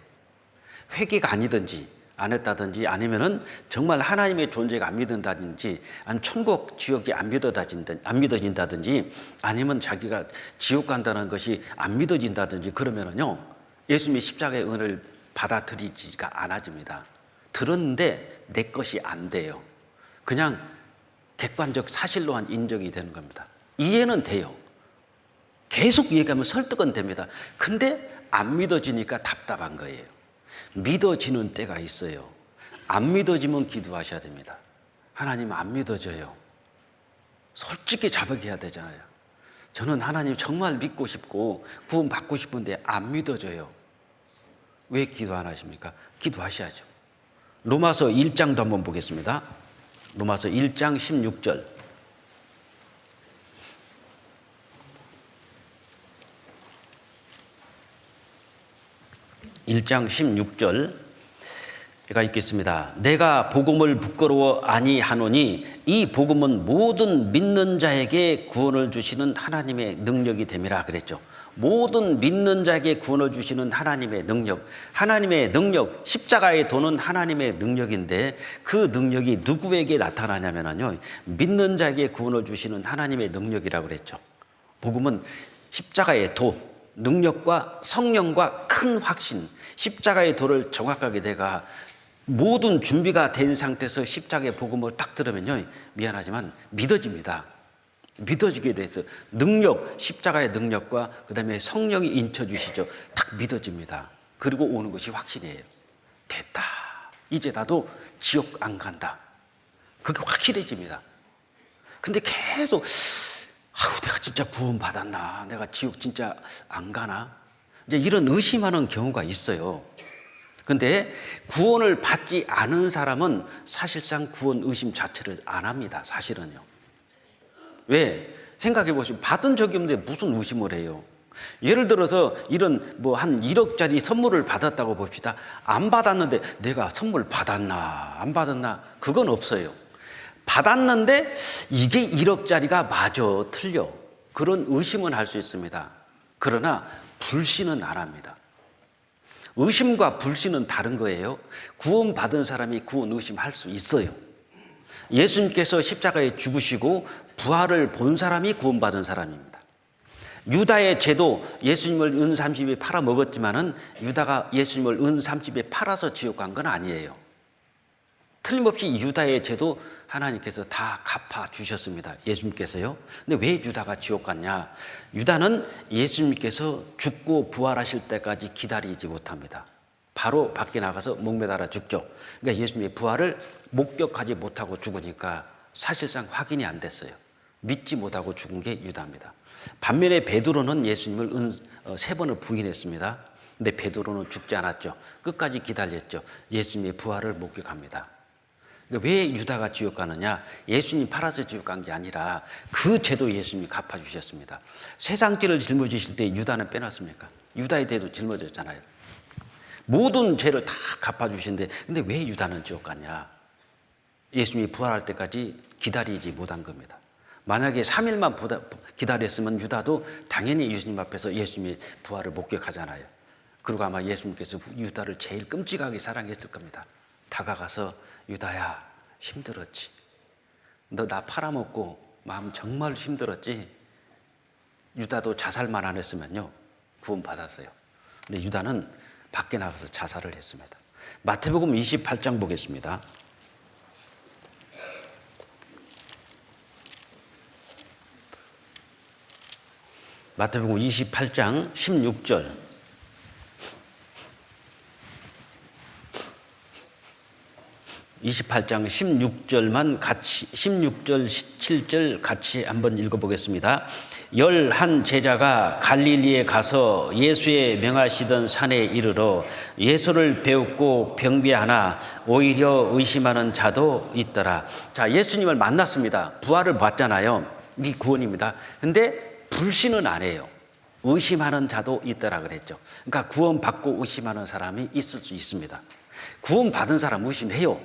회개가 아니든지 안 했다든지 아니면은 정말 하나님의 존재가 안 믿는다든지 아니면 천국 지옥이 안 믿어진다든지 아니면 자기가 지옥 간다는 것이 안 믿어진다든지 그러면은요 예수님의 십자가의 은혜를 받아들이지가 않아집니다. 들었는데 내 것이 안 돼요. 그냥 객관적 사실로한 인정이 되는 겁니다. 이해는 돼요. 계속 얘기하면 설득은 됩니다. 근데 안 믿어지니까 답답한 거예요. 믿어지는 때가 있어요. 안 믿어지면 기도하셔야 됩니다. 하나님 안 믿어져요. 솔직히 자백해야 되잖아요. 저는 하나님 정말 믿고 싶고 구원 받고 싶은데 안 믿어져요. 왜 기도 안 하십니까? 기도하셔야죠. 로마서 1장도 한번 보겠습니다. 로마서 1장 16절. 1장 16절 제가 읽겠습니다. 내가 복음을 부끄러워 아니하노니 이 복음은 모든 믿는 자에게 구원을 주시는 하나님의 능력이 됨이라 그랬죠. 모든 믿는 자에게 구원을 주시는 하나님의 능력, 십자가의 도는 하나님의 능력인데 그 능력이 누구에게 나타나냐면요, 믿는 자에게 구원을 주시는 하나님의 능력이라고 그랬죠. 복음은 십자가의 도, 능력과 성령과 큰 확신, 십자가의 도를 정확하게 내가 모든 준비가 된 상태에서 십자가의 복음을 딱 들으면요, 미안하지만 믿어집니다. 믿어지게 돼서 능력, 십자가의 능력과 그 다음에 성령이 인쳐주시죠. 딱 믿어집니다. 그리고 오는 것이 확신이에요. 됐다. 이제 나도 지옥 안 간다. 그게 확실해집니다. 근데 계속 내가 진짜 구원 받았나? 내가 지옥 진짜 안 가나? 이제 이런 의심하는 경우가 있어요. 근데 구원을 받지 않은 사람은 사실상 구원 의심 자체를 안 합니다. 사실은요. 왜? 생각해 보시면 받은 적이 없는데 무슨 의심을 해요? 예를 들어서 이런 한 1억짜리 선물을 받았다고 봅시다. 안 받았는데 내가 선물 받았나 안 받았나? 그건 없어요. 받았는데 이게 1억짜리가 맞아 틀려, 그런 의심은 할 수 있습니다. 그러나 불신은 안 합니다. 의심과 불신은 다른 거예요. 구원받은 사람이 구원 의심할 수 있어요. 예수님께서 십자가에 죽으시고 부활을 본 사람이 구원받은 사람입니다. 유다의 죄도 예수님을 은 30에 팔아 먹었지만은 유다가 예수님을 은 30에 팔아서 지옥 간 건 아니에요. 틀림없이 유다의 죄도 하나님께서 다 갚아 주셨습니다. 예수님께서요. 근데 왜 유다가 지옥 갔냐? 유다는 예수님께서 죽고 부활하실 때까지 기다리지 못합니다. 바로 밖에 나가서 목매달아 죽죠. 그러니까 예수님의 부활을 목격하지 못하고 죽으니까 사실상 확인이 안 됐어요. 믿지 못하고 죽은 게 유다입니다. 반면에 베드로는 예수님을 3번을 부인했습니다. 근데 베드로는 죽지 않았죠. 끝까지 기다렸죠. 예수님의 부활을 목격합니다. 그러니까 왜 유다가 지옥 가느냐? 예수님 팔아서 지옥 간 게 아니라 그 죄도 예수님이 갚아주셨습니다. 세상 죄를 짊어지실 때 유다는 빼놨습니까? 유다의 죄도 짊어졌잖아요. 모든 죄를 다 갚아주시는데 근데 왜 유다는 지옥 갔냐? 예수님이 부활할 때까지 기다리지 못한 겁니다. 만약에 3일만 기다렸으면 유다도 당연히 예수님 앞에서 예수님의 부활을 목격하잖아요. 그리고 아마 예수님께서 유다를 제일 끔찍하게 사랑했을 겁니다. 다가가서 유다야, 힘들었지? 너 나 팔아먹고 마음 정말 힘들었지? 유다도 자살만 안 했으면요, 구원 받았어요. 근데 유다는 밖에 나가서 자살을 했습니다. 마태복음 28장 보겠습니다. 마태복음 28장 16절. 28장 16절만 같이, 16절, 17절 같이 한번 읽어보겠습니다. 11 제자가 갈릴리에 가서 예수의 명하시던 산에 이르러 예수를 배웠고 병비하나 오히려 의심하는 자도 있더라. 자, 예수님을 만났습니다. 부활을 봤잖아요. 이 구원입니다. 근데 불신은 안 해요. 의심하는 자도 있더라 그랬죠. 그러니까 구원받고 의심하는 사람이 있을 수 있습니다. 구원받은 사람 의심해요.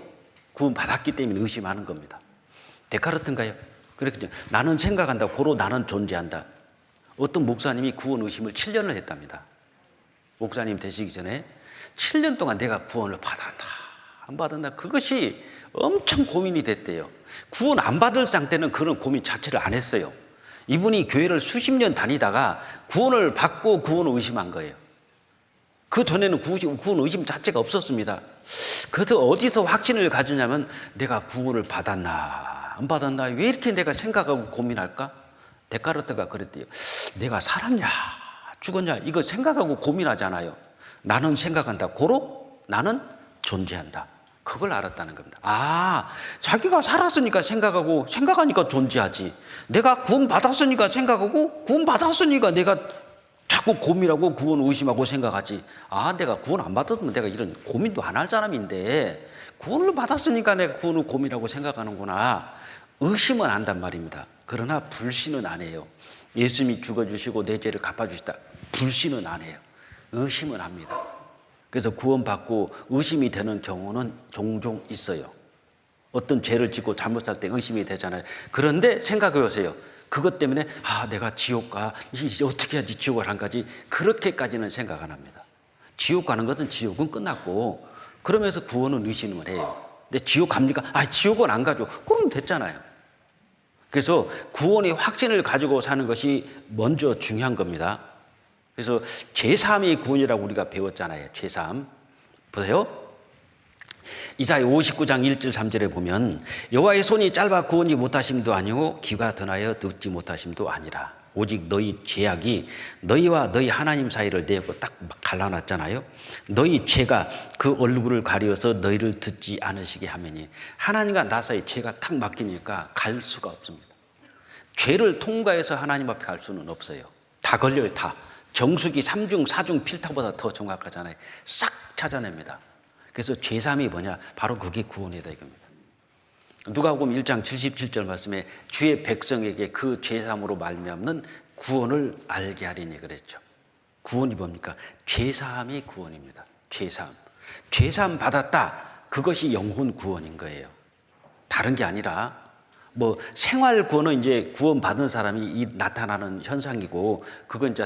구원 받았기 때문에 의심하는 겁니다. 데카르트인가요? 그랬거든요. 나는 생각한다. 고로 나는 존재한다. 어떤 목사님이 구원 의심을 7년을 했답니다. 목사님 되시기 전에 7년 동안 내가 구원을 받았나 안 받았나, 그것이 엄청 고민이 됐대요. 구원 안 받을 상태는 그런 고민 자체를 안 했어요. 이분이 교회를 수십 년 다니다가 구원을 받고 구원을 의심한 거예요. 그 전에는 구원 의심 자체가 없었습니다. 그래서 어디서 확신을 가지냐면 내가 구원을 받았나 안 받았나, 왜 이렇게 내가 생각하고 고민할까? 데카르트가 그랬대요. 내가 살았냐 죽었냐 이거 생각하고 고민하잖아요. 나는 생각한다. 고로 나는 존재한다. 그걸 알았다는 겁니다. 자기가 살았으니까 생각하니까 존재하지. 내가 구원받았으니까 생각하고, 구원받았으니까 내가 자꾸 고민하고 구원 의심하고 생각하지. 내가 구원 안 받았으면 내가 이런 고민도 안 할 사람인데, 구원을 받았으니까 내가 구원을 고민하고 생각하는구나. 의심은 한단 말입니다. 그러나 불신은 안 해요. 예수님이 죽어주시고 내 죄를 갚아주시다. 불신은 안 해요. 의심은 합니다. 그래서 구원받고 의심이 되는 경우는 종종 있어요. 어떤 죄를 짓고 잘못 살 때 의심이 되잖아요. 그런데 생각해 보세요. 그것 때문에 내가 지옥 가, 이제 어떻게 해야지 지옥을 안 가지, 그렇게까지는 생각 안 합니다. 지옥 가는 것은 지옥은 끝났고, 그러면서 구원은 의심을 해요. 근데 지옥 갑니까? 지옥은 안 가죠. 그러면 됐잖아요. 그래서 구원의 확신을 가지고 사는 것이 먼저 중요한 겁니다. 그래서 제3의 구원이라고 우리가 배웠잖아요. 제3. 보세요. 이사야 59장 1절 3절에 보면 여호와의 손이 짧아 구원이 못하심도 아니고 귀가 둔하여 듣지 못하심도 아니라 오직 너희 죄악이 너희와 너희 하나님 사이를 내고 딱 갈라놨잖아요. 너희 죄가 그 얼굴을 가려서 너희를 듣지 않으시게 하매니, 하나님과 나 사이 죄가 탁 막히니까 갈 수가 없습니다. 죄를 통과해서 하나님 앞에 갈 수는 없어요. 다 걸려요. 다. 정수기 3중 4중 필터보다 더 정확하잖아요. 싹 찾아냅니다. 그래서 제3이 뭐냐? 바로 그게 구원이다 이겁니다. 누가복음 1장 77절 말씀에 주의 백성에게 그 제3으로 말미암는 구원을 알게 하리니 그랬죠. 구원이 뭡니까? 제3이 구원입니다. 제3 받았다. 그것이 영혼 구원인 거예요. 다른 게 아니라 생활 구원은 이제 구원 받은 사람이 나타나는 현상이고, 그건 이제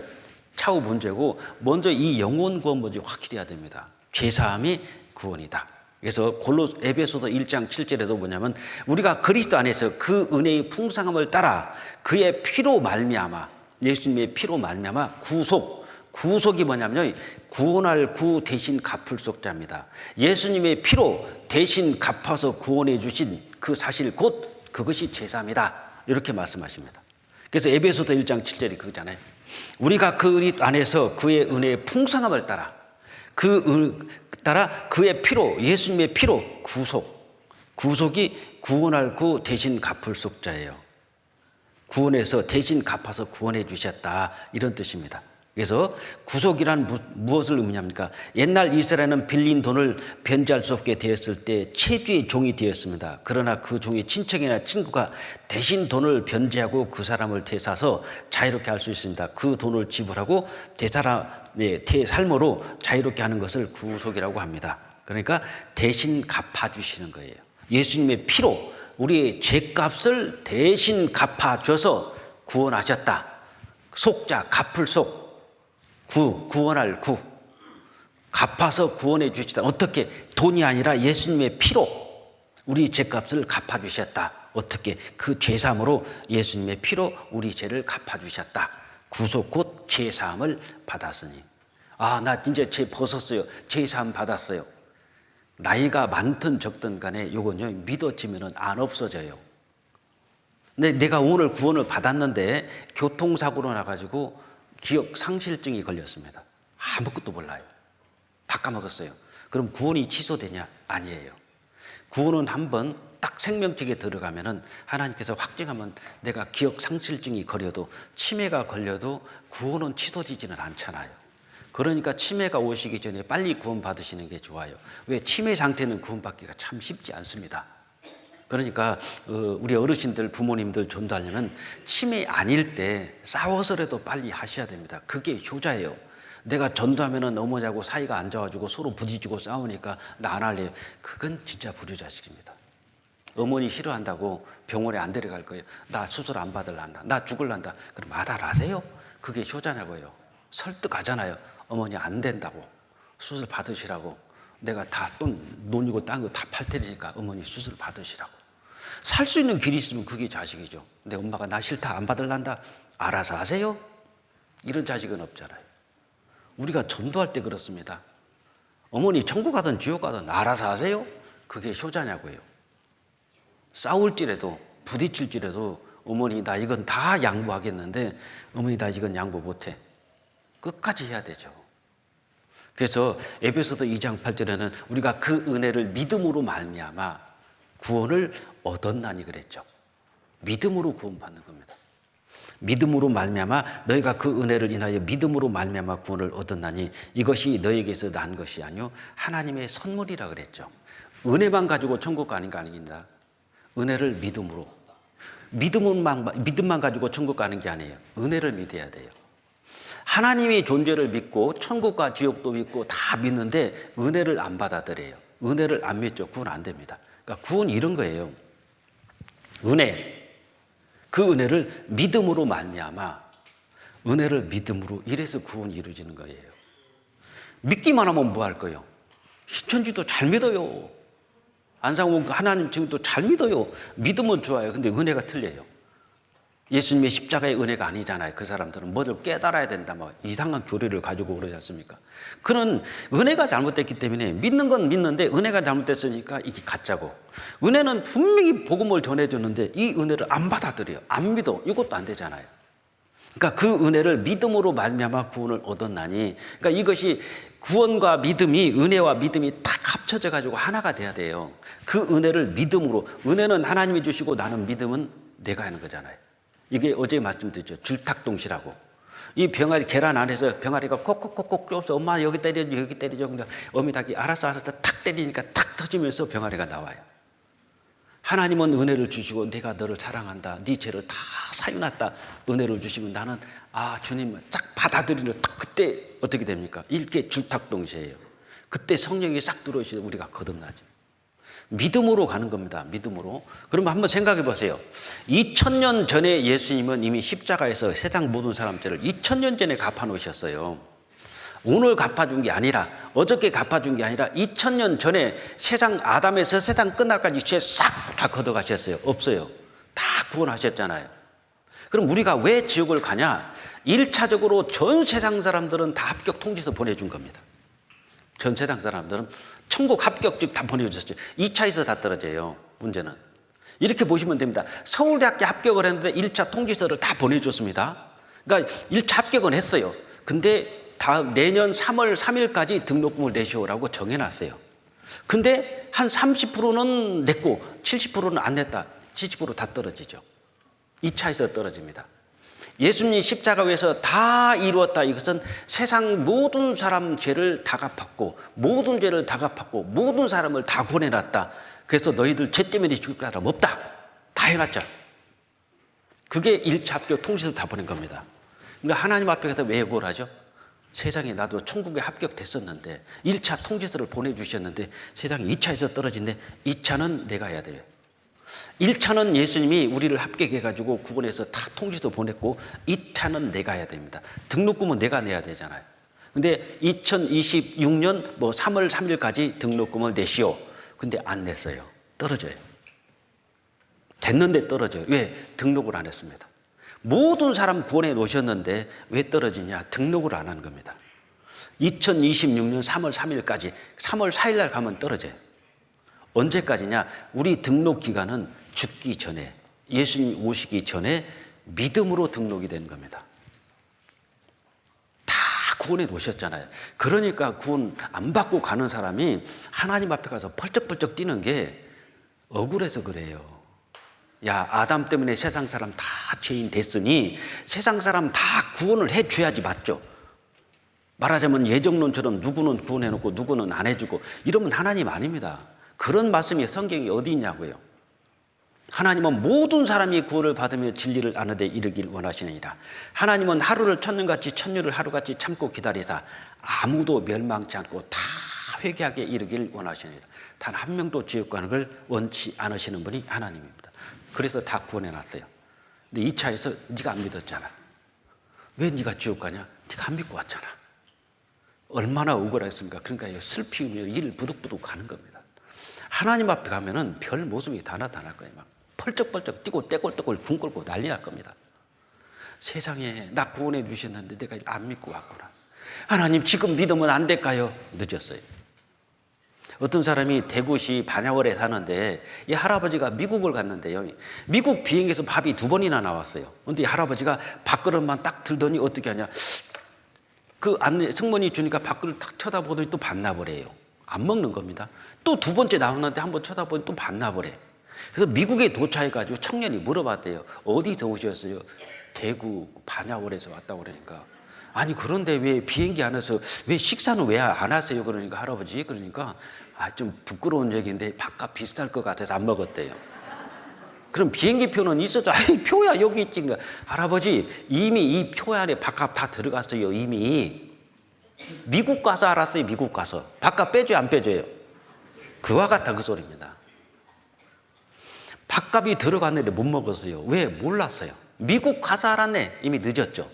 차후 문제고, 먼저 이 영혼 구원 먼저 확실히 해야 됩니다. 제3이 구원이다. 그래서 에베소서 1장 7절에도 뭐냐면, 우리가 그리스도 안에서 그 은혜의 풍성함을 따라 그의 피로 말미암아, 예수님의 피로 말미암아 구속이 뭐냐면요, 구원할 구 대신 갚을 속자입니다. 예수님의 피로 대신 갚아서 구원해 주신 그 사실 곧 그것이 제3이다. 이렇게 말씀하십니다. 그래서 에베소서 1장 7절이 그거잖아요. 우리가 그 안에서 그의 은혜의 풍성함을 따라 그의 피로, 예수님의 피로 구속이 구원할 구 대신 갚을 속자예요. 구원해서 대신 갚아서 구원해 주셨다, 이런 뜻입니다. 그래서 구속이란 무엇을 의미합니까? 옛날 이스라엘은 빌린 돈을 변제할 수 없게 되었을 때 채주의 종이 되었습니다. 그러나 그 종의 친척이나 친구가 대신 돈을 변제하고 그 사람을 되사서 자유롭게 할 수 있습니다. 그 돈을 지불하고 삶으로 자유롭게 하는 것을 구속이라고 합니다. 그러니까 대신 갚아주시는 거예요. 예수님의 피로 우리의 죄값을 대신 갚아줘서 구원하셨다. 속자, 갚을 속, 구원할 구, 갚아서 구원해 주시다. 어떻게? 돈이 아니라 예수님의 피로 우리 죄값을 갚아주셨다. 어떻게? 그 죄사함으로 예수님의 피로 우리 죄를 갚아주셨다. 구속 곧 죄사함을 받았으니. 나 이제 죄 벗었어요. 죄사함 받았어요. 나이가 많든 적든 간에 요건요, 믿어지면 안 없어져요. 근데 내가 오늘 구원을 받았는데 교통사고로 나가지고 기억 상실증이 걸렸습니다. 아무것도 몰라요. 다 까먹었어요. 그럼 구원이 취소되냐? 아니에요. 구원은 한번 딱 생명책에 들어가면은 하나님께서 확증하면 내가 기억 상실증이 걸려도, 치매가 걸려도 구원은 취소되지는 않잖아요. 그러니까 치매가 오시기 전에 빨리 구원 받으시는 게 좋아요. 왜? 치매 상태는 구원받기가 참 쉽지 않습니다. 그러니까 우리 어르신들, 부모님들 전도하려면 치매 아닐 때 싸워서라도 빨리 하셔야 됩니다. 그게 효자예요. 내가 전도하면 어머니하고 사이가 안 좋아가지고 서로 부딪히고 싸우니까 나 안 할래요. 그건 진짜 불효자식입니다. 어머니 싫어한다고 병원에 안 데려갈 거예요. 나 수술 안 받을란다. 나 죽을란다. 그럼 마다하세요. 그게 효자냐고요. 설득하잖아요. 어머니 안 된다고. 수술 받으시라고. 내가 다 돈, 논이고 땅이고 다 팔 테니까 어머니 수술 받으시라고. 살 수 있는 길이 있으면 그게 자식이죠. 내 엄마가 나 싫다, 안 받을란다. 알아서 하세요. 이런 자식은 없잖아요. 우리가 전도할 때 그렇습니다. 어머니 천국 가든 지옥 가든 알아서 하세요. 그게 효자냐고요. 싸울지라도 부딪힐지라도 어머니 나 이건 다 양보하겠는데 어머니 나 이건 양보 못해. 끝까지 해야 되죠. 그래서 에베소서 2장 8절에는 우리가 그 은혜를 믿음으로 말미암아 구원을 얻었나니 그랬죠. 믿음으로 구원받는 겁니다. 믿음으로 말미암아 너희가 그 은혜를 인하여 믿음으로 말미암아 구원을 얻었나니 이것이 너희에게서 난 것이 아니요 하나님의 선물이라 그랬죠. 은혜만 가지고 천국 가는 게 아닙니다. 은혜를 믿음으로, 믿음만 가지고 천국 가는 게 아니에요. 은혜를 믿어야 돼요. 하나님의 존재를 믿고 천국과 지옥도 믿고 다 믿는데 은혜를 안 받아들여요. 은혜를 안 믿죠. 구원 안 됩니다. 그러니까 구원 이런 거예요. 은혜, 그 은혜를 믿음으로 말미암아 은혜를 믿음으로, 이래서 구원이 이루어지는 거예요. 믿기만 하면 뭐 할 거예요? 신천지도 잘 믿어요. 안상홍 하나님 지금도 잘 믿어요. 믿으면 좋아요. 근데 은혜가 틀려요. 예수님의 십자가의 은혜가 아니잖아요. 그 사람들은 뭐를 깨달아야 된다, 뭐 이상한 교리를 가지고 그러지 않습니까? 그런 은혜가 잘못됐기 때문에 믿는 건 믿는데 은혜가 잘못됐으니까 이게 가짜고, 은혜는 분명히 복음을 전해줬는데 이 은혜를 안 받아들여요. 안 믿어. 이것도 안 되잖아요. 그러니까 그 은혜를 믿음으로 말미암아 구원을 얻었나니, 그러니까 이것이 구원과 믿음이, 은혜와 믿음이 딱 합쳐져 가지고 하나가 돼야 돼요. 그 은혜를 믿음으로, 은혜는 하나님이 주시고 나는 믿음은 내가 하는 거잖아요. 이게 어제 말씀드렸죠. 줄탁동시라고. 이 병아리, 계란 안에서 병아리가 콕콕콕콕 쪼서 엄마 여기 때려줘, 여기 때려줘. 그러니까 어미 닭이 알았어 탁 때리니까 탁 터지면서 병아리가 나와요. 하나님은 은혜를 주시고 내가 너를 사랑한다, 네 죄를 다 사유났다 은혜를 주시면 나는 주님 딱 받아들이는, 딱 그때 어떻게 됩니까? 이게 줄탁동시예요. 그때 성령이 싹 들어오시면 우리가 거듭나죠. 믿음으로 가는 겁니다. 믿음으로. 그러면 한번 생각해 보세요. 2000년 전에 예수님은 이미 십자가에서 세상 모든 사람 죄를 2000년 전에 갚아놓으셨어요. 오늘 갚아준 게 아니라, 어저께 갚아준 게 아니라 2000년 전에 세상, 아담에서 세상 끝날까지 죄 싹 다 걷어가셨어요. 없어요. 다 구원하셨잖아요. 그럼 우리가 왜 지옥을 가냐? 1차적으로 전 세상 사람들은 다 합격 통지서 보내준 겁니다. 전 세상 사람들은 천국 합격증 다 보내주셨어요. 2차에서 다 떨어져요. 문제는 이렇게 보시면 됩니다. 서울대학교 합격을 했는데 1차 통지서를 다 보내줬습니다. 그러니까 1차 합격은 했어요. 근데 다음 내년 3월 3일까지 등록금을 내시오라고 정해놨어요. 근데 한 30%는 냈고 70%는 안 냈다. 70%다 떨어지죠. 2차에서 떨어집니다. 예수님이 십자가 위에서 다 이루었다. 이것은 세상 모든 사람 죄를 다 갚았고, 모든 죄를 다 갚았고, 모든 사람을 다 구원해놨다. 그래서 너희들 죄 때문에 죽을 사람 없다. 다 해놨죠. 그게 1차 합격 통지서 다 보낸 겁니다. 그러니까 하나님 앞에 가서 왜 요구를 하죠? 세상에 나도 천국에 합격됐었는데 1차 통지서를 보내주셨는데 세상에 2차에서 떨어진데 2차는 내가 해야 돼요. 1차는 예수님이 우리를 합격해가지고 구원해서 다 통지서 보냈고 2차는 내가 해야 됩니다. 등록금은 내가 내야 되잖아요. 근데 2026년 3월 3일까지 등록금을 내시오. 근데 안 냈어요. 떨어져요. 됐는데 떨어져요. 왜? 등록을 안 했습니다. 모든 사람 구원해 놓으셨는데 왜 떨어지냐? 등록을 안 하는 겁니다. 2026년 3월 3일까지 3월 4일 날 가면 떨어져요. 언제까지냐? 우리 등록 기간은 죽기 전에, 예수님 오시기 전에 믿음으로 등록이 되는 겁니다. 다 구원해 놓으셨잖아요. 그러니까 구원 안 받고 가는 사람이 하나님 앞에 가서 펄쩍펄쩍 뛰는 게 억울해서 그래요. 야, 아담 때문에 세상 사람 다 죄인 됐으니 세상 사람 다 구원을 해줘야지, 맞죠? 말하자면 예정론처럼 누구는 구원해놓고 누구는 안 해주고 이러면 하나님 아닙니다. 그런 말씀이 성경에 어디 있냐고요. 하나님은 모든 사람이 구원을 받으며 진리를 아는 데 이르길 원하시느니라. 하나님은 하루를 천년같이 천년을 하루같이 참고 기다리사 아무도 멸망치 않고 다 회개하게 이르길 원하시느니라. 단 한 명도 지옥 가는 걸 원치 않으시는 분이 하나님입니다. 그래서 다 구원해놨어요. 근데 2차에서 네가 안 믿었잖아. 왜 네가 지옥 가냐? 네가 안 믿고 왔잖아. 얼마나 억울했습니까? 그러니까 슬피 울며 이를 부득부득 가는 겁니다. 하나님 앞에 가면은 별 모습이 다 나타날 거예요. 막 펄쩍펄쩍 뛰고 떼골떼골 궁 끓고 난리 날 겁니다. 세상에 나 구원해 주셨는데 내가 안 믿고 왔구나. 하나님 지금 믿으면 안 될까요? 늦었어요. 어떤 사람이 대구시 반야월에 사는데 이 할아버지가 미국을 갔는데요. 미국 비행기에서 밥이 2번이나 나왔어요. 그런데 이 할아버지가 밥그릇만 딱 들더니 어떻게 하냐? 그 안내 승무원이 주니까 밖을 탁 쳐다보더니 또 반납을 해요. 안 먹는 겁니다. 또 두 번째 나오는데 한번 쳐다보니 또 반납을 해. 그래서 미국에 도착해가지고 청년이 물어봤대요. 어디서 오셨어요? 대구 반야월에서 왔다고 그러니까. 아니 그런데 왜 비행기 안에서 왜 식사는 왜 안 하세요? 그러니까 할아버지 그러니까 좀 부끄러운 얘기인데 밥값 비쌀 것 같아서 안 먹었대요. 그럼 비행기 표는 있었죠. 아이 표야 여기 있지. 그러니까 할아버지 이미 이 표 안에 밥값 다 들어갔어요. 이미 미국 가서 알았어요. 미국 가서 밥값 빼줘요 안 빼줘요? 그와 같아 그 소리입니다. 밥값이 들어갔는데 못 먹었어요. 왜? 몰랐어요. 미국 가서 알았네. 이미 늦었죠.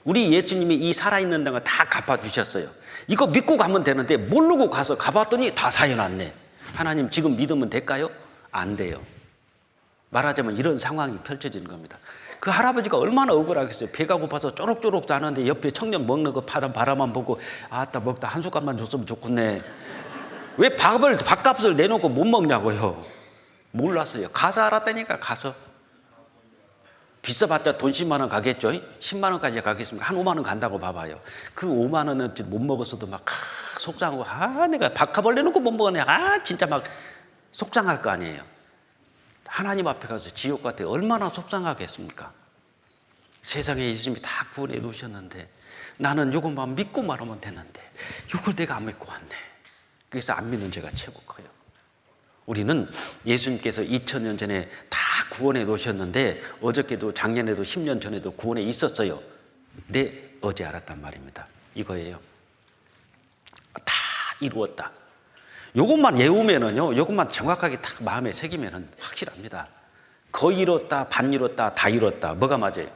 우리 예수님이 이 살아있는 당을 다 갚아주셨어요. 이거 믿고 가면 되는데 모르고 가서 가봤더니 다 사여놨네. 하나님 지금 믿으면 될까요? 안 돼요. 말하자면 이런 상황이 펼쳐지는 겁니다. 그 할아버지가 얼마나 억울하겠어요. 배가 고파서 쪼록쪼록 자는데 옆에 청년 먹는 거 바라만 보고 아따 먹다 한 숟갈만 줬으면 좋겠네. 왜 밥값을 내놓고 못 먹냐고요. 몰랐어요. 가서 알았다니까. 가서 비싸봤자 돈 10만 원 가겠죠. 10만 원까지 가겠습니까? 한 5만 원 간다고 봐봐요. 그 5만 원은 못 먹었어도 막 속상하고 내가 밥값을 내놓고 못 먹었네. 진짜 막 속상할 거 아니에요. 하나님 앞에 가서 지옥 같아 얼마나 속상하겠습니까? 세상에 예수님이 다 구원해 놓으셨는데 나는 이것만 믿고 말하면 되는데 이걸 내가 안 믿고 왔네. 그래서 안 믿는 죄가 최고 커요. 우리는 예수님께서 2000년 전에 다 구원해 놓으셨는데 어저께도 작년에도 10년 전에도 구원해 있었어요. 근데 어제 알았단 말입니다. 이거예요. 다 이루었다. 요것만 외우면은요, 요것만 정확하게 딱 마음에 새기면은 확실합니다. 거의 이뤘다, 반 이뤘다, 다 이뤘다. 뭐가 맞아요?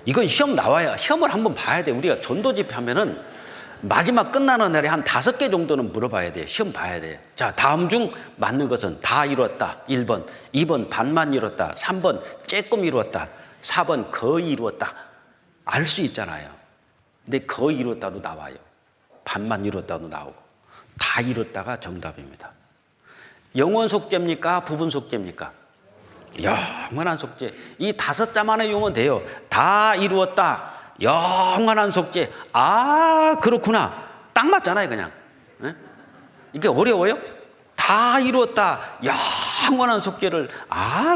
이건 시험 나와야, 시험을 한번 봐야 돼. 우리가 전도집회 하면은 마지막 끝나는 날에 한 5개 정도는 물어봐야 돼요. 시험 봐야 돼요. 자, 다음 중 맞는 것은 다 이뤘다. 1번. 2번 반만 이뤘다. 3번 조금 이뤘다. 4번 거의 이뤘다. 알 수 있잖아요. 근데 거의 이뤘다도 나와요. 반만 이뤘다도 나오고. 다 이뤘다가 정답입니다. 영원 속죄입니까? 부분 속죄입니까? 영원한 속죄. 이 5자만에 외우면 돼요. 다 이루었다. 영원한 속죄. 그렇구나. 딱 맞잖아요, 그냥. 네? 이게 어려워요? 다 이루었다. 영원한 속죄를.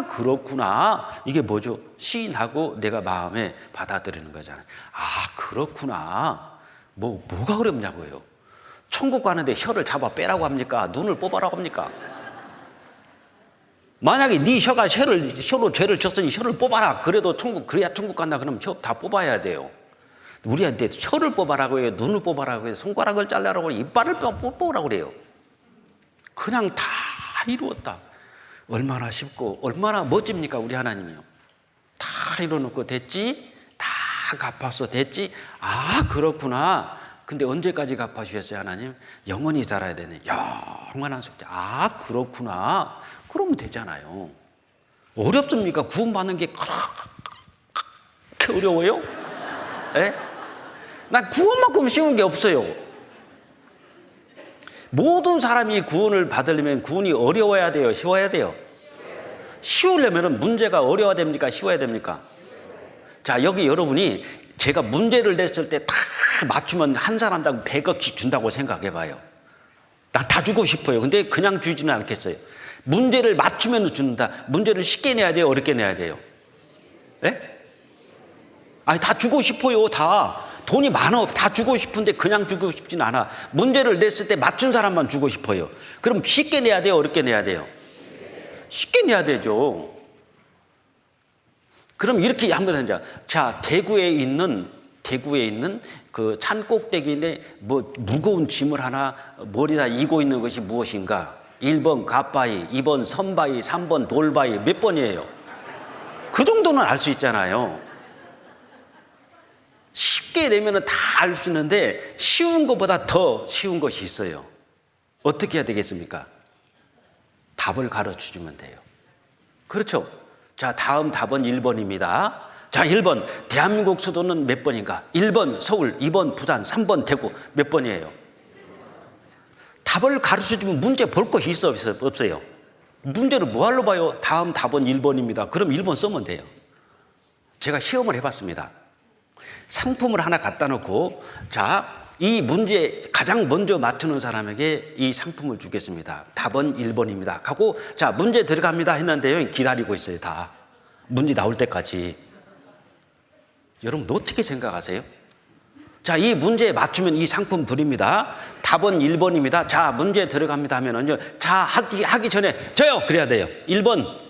그렇구나. 이게 뭐죠? 시인하고 내가 마음에 받아들이는 거잖아요. 그렇구나. 뭐가 어렵냐고요? 천국 가는데 혀를 잡아 빼라고 합니까? 눈을 뽑아라고 합니까? 만약에 네 혀가 혀로 죄를 졌으니 혀를 뽑아라. 그래야 천국 간다. 그러면 혀 다 뽑아야 돼요. 우리한테 혀를 뽑아라고 해요. 눈을 뽑아라고 해요. 손가락을 잘라라고 해요. 이빨을 뽑으라고 그래요. 그냥 다 이루었다. 얼마나 쉽고 얼마나 멋집니까? 우리 하나님이요. 다 이뤄놓고 됐지? 다 갚았어. 됐지? 그렇구나. 근데 언제까지 갚아주셨어요, 하나님? 영원히 살아야 되네. 영원한 속죄. 그렇구나. 그러면 되잖아요. 어렵습니까? 구원받는 게 그렇게 어려워요? 예? 난 구원만큼 쉬운 게 없어요. 모든 사람이 구원을 받으려면 구원이 어려워야 돼요? 쉬워야 돼요? 쉬우려면 문제가 어려워야 됩니까? 쉬워야 됩니까? 자, 여기 여러분이 제가 문제를 냈을 때 다 맞추면 한 사람당 100억씩 준다고 생각해 봐요. 난 다 주고 싶어요. 근데 그냥 주지는 않겠어요. 문제를 맞추면 준다. 문제를 쉽게 내야 돼요? 어렵게 내야 돼요? 예? 다 주고 싶어요. 다. 돈이 많아. 다 주고 싶은데 그냥 주고 싶진 않아. 문제를 냈을 때 맞춘 사람만 주고 싶어요. 그럼 쉽게 내야 돼요? 어렵게 내야 돼요? 쉽게 내야 되죠. 그럼 이렇게 하면 되죠. 자, 대구에 있는 그 산 꼭대기인데 무거운 짐을 하나 머리다 이고 있는 것이 무엇인가? 1번 갓바위, 2번 선바위, 3번 돌바위. 몇 번이에요? 그 정도는 알 수 있잖아요. 쉽게 내면 다 알 수 있는데 쉬운 것보다 더 쉬운 것이 있어요. 어떻게 해야 되겠습니까? 답을 가르쳐주면 돼요. 그렇죠? 자, 다음 답은 1번입니다. 자, 1번. 대한민국 수도는 몇 번인가? 1번 서울, 2번 부산, 3번 대구. 몇 번이에요? 답을 가르쳐주면 문제 볼 것이 있어 없어요? 문제를 뭐하러 봐요? 다음 답은 1번입니다. 그럼 1번 쓰면 돼요. 제가 시험을 해봤습니다. 상품을 하나 갖다 놓고 자, 이 문제 가장 먼저 맞추는 사람에게 이 상품을 주겠습니다. 답은 1번입니다. 하고 자, 문제 들어갑니다 했는데요. 기다리고 있어요. 다. 문제 나올 때까지. 여러분 어떻게 생각하세요? 자, 이 문제 맞추면 이 상품 드립니다. 답은 1번입니다. 자, 문제 들어갑니다 하면은요. 자, 하기 전에 저요! 그래야 돼요. 1번.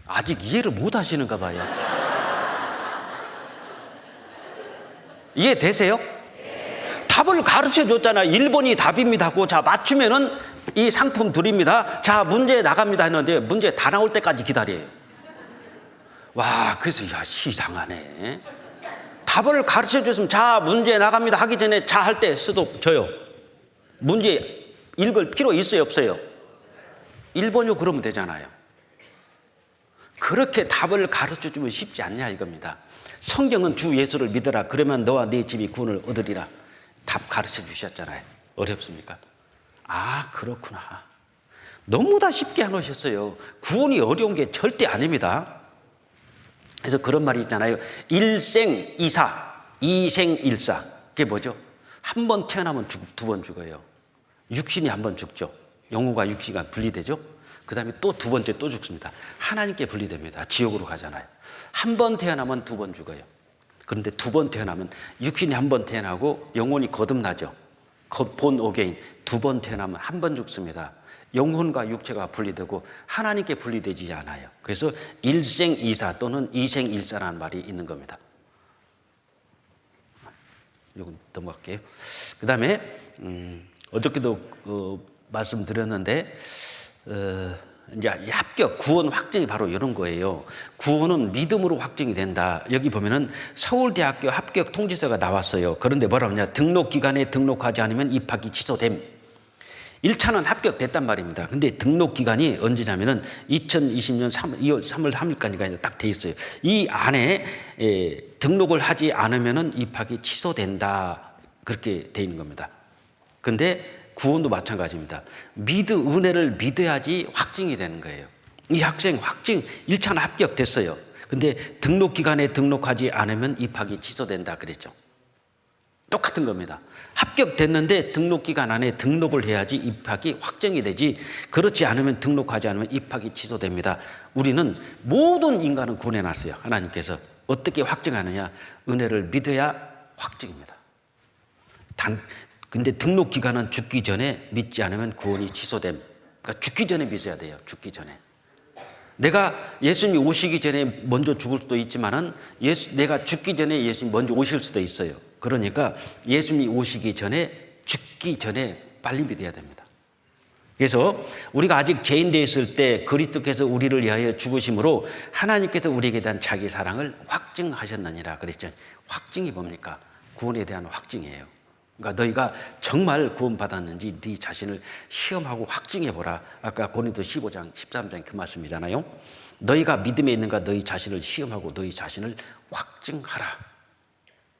아직 이해를 못 하시는가 봐요. 이해되세요? 답을 가르쳐 줬잖아요. 1번이 답입니다 하고 자, 맞추면은 이 상품 드립니다. 자, 문제 나갑니다 했는데 문제 다 나올 때까지 기다려요. 와, 그래서 야, 이상하네. 답을 가르쳐 줬으면 자, 문제 나갑니다 하기 전에 자 할 때 스톱 줘요. 문제 읽을 필요 있어요, 없어요? 1번이요 그러면 되잖아요. 그렇게 답을 가르쳐 주면 쉽지 않냐 이겁니다. 성경은 주 예수를 믿어라. 그러면 너와 네 집이 구원을 얻으리라. 답 가르쳐 주셨잖아요. 어렵습니까? 아, 그렇구나. 너무 다 쉽게 해놓으셨어요. 구원이 어려운 게 절대 아닙니다. 그래서 그런 말이 있잖아요. 일생이사, 이생일사. 그게 뭐죠? 한 번 태어나면 두 번 죽어요. 육신이 한 번 죽죠. 영혼과 육신이 분리되죠. 그 다음에 또 두 번째 또 죽습니다. 하나님께 분리됩니다. 지옥으로 가잖아요. 한 번 태어나면 두 번 죽어요. 그런데 두 번 태어나면 육신이 한 번 태어나고 영혼이 거듭나죠. 본 어게인. 두 번 태어나면 한 번 죽습니다. 영혼과 육체가 분리되고 하나님께 분리되지 않아요. 그래서 일생이사 또는 이생일사라는 말이 있는 겁니다. 이건 넘어갈게요. 그 다음에 어저께도 말씀드렸는데 이제 합격, 구원 확정이 바로 이런 거예요. 구원은 믿음으로 확정이 된다. 여기 보면은 서울대학교 합격 통지서가 나왔어요. 그런데 뭐라고 하냐? 등록기간에 등록하지 않으면 입학이 취소됨. 1차는 합격됐단 말입니다. 근데 등록기간이 언제냐면은 2020년 2월 3월 3일까지가 딱 돼 있어요. 이 안에 등록을 하지 않으면은 입학이 취소된다. 그렇게 돼 있는 겁니다. 근데 구원도 마찬가지입니다. 은혜를 믿어야지 확증이 되는 거예요. 이 학생 1차는 합격됐어요. 근데 등록기간에 등록하지 않으면 입학이 취소된다 그랬죠. 똑같은 겁니다. 합격됐는데 등록기간 안에 등록을 해야지 입학이 확정이 되지, 그렇지 않으면 등록하지 않으면 입학이 취소됩니다. 우리는 모든 인간은 구원해놨어요. 하나님께서 어떻게 확정하느냐? 은혜를 믿어야 확정입니다. 근데 등록기간은 죽기 전에 믿지 않으면 구원이 취소됨. 그러니까 죽기 전에 믿어야 돼요. 죽기 전에. 내가 예수님이 오시기 전에 먼저 죽을 수도 있지만은 내가 죽기 전에 예수님이 먼저 오실 수도 있어요. 그러니까 예수님이 오시기 전에, 죽기 전에 빨리 믿어야 됩니다. 그래서 우리가 아직 죄인 되어 있을 때 그리스도께서 우리를 위하여 죽으심으로 하나님께서 우리에게 대한 자기 사랑을 확증하셨느니라 그랬죠. 확증이 뭡니까? 구원에 대한 확증이에요. 그러니까 너희가 정말 구원받았는지 네 자신을 시험하고 확증해보라. 아까 고린도 15장 13장 그 말씀이잖아요. 너희가 믿음에 있는가 너희 자신을 시험하고 너희 자신을 확증하라.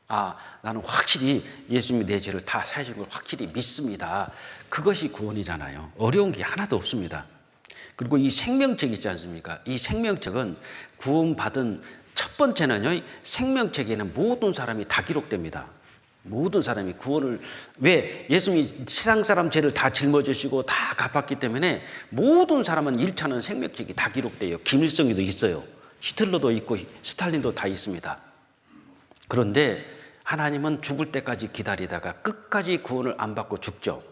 아, 나는 확실히 예수님이 내 죄를 다 사해준 걸 확실히 믿습니다. 그것이 구원이잖아요. 어려운 게 하나도 없습니다. 그리고 이 생명책 있지 않습니까? 이 생명책은 구원받은 첫 번째는요, 생명책에는 모든 사람이 다 기록됩니다. 모든 사람이 구원을, 왜? 예수님이 세상 사람 죄를 다 짊어지시고 다 갚았기 때문에 모든 사람은 1차는 생명책이 다 기록돼요. 김일성이도 있어요. 히틀러도 있고 스탈린도 다 있습니다. 그런데 하나님은 죽을 때까지 기다리다가 끝까지 구원을 안 받고 죽죠.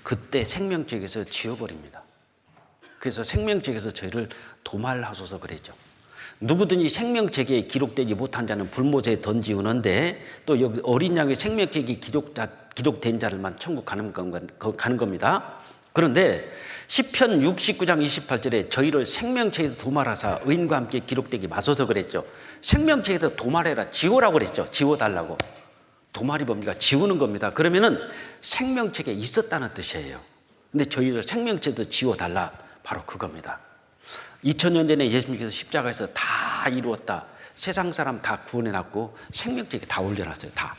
그때 생명책에서 지워버립니다. 그래서 생명책에서 저희를 도말하소서 그랬죠. 누구든지 생명책에 기록되지 못한 자는 불못에 던지우는데, 또 여기 어린 양의 생명책이 기록된 자를만 천국 가는 겁니다. 그런데 시편 69장 28절에 저희를 생명책에서 도말하사 의인과 함께 기록되게 마소서 그랬죠. 생명책에서 도말해라, 지우라고 그랬죠. 지워달라고. 도말이 뭡니까? 지우는 겁니다. 그러면은 생명책에 있었다는 뜻이에요. 근데 저희를 생명책에서 지워달라, 바로 그겁니다. 2000년 전에 예수님께서 십자가에서 다 이루었다, 세상 사람 다 구원해놨고 생명책에 다 올려놨어요. 다.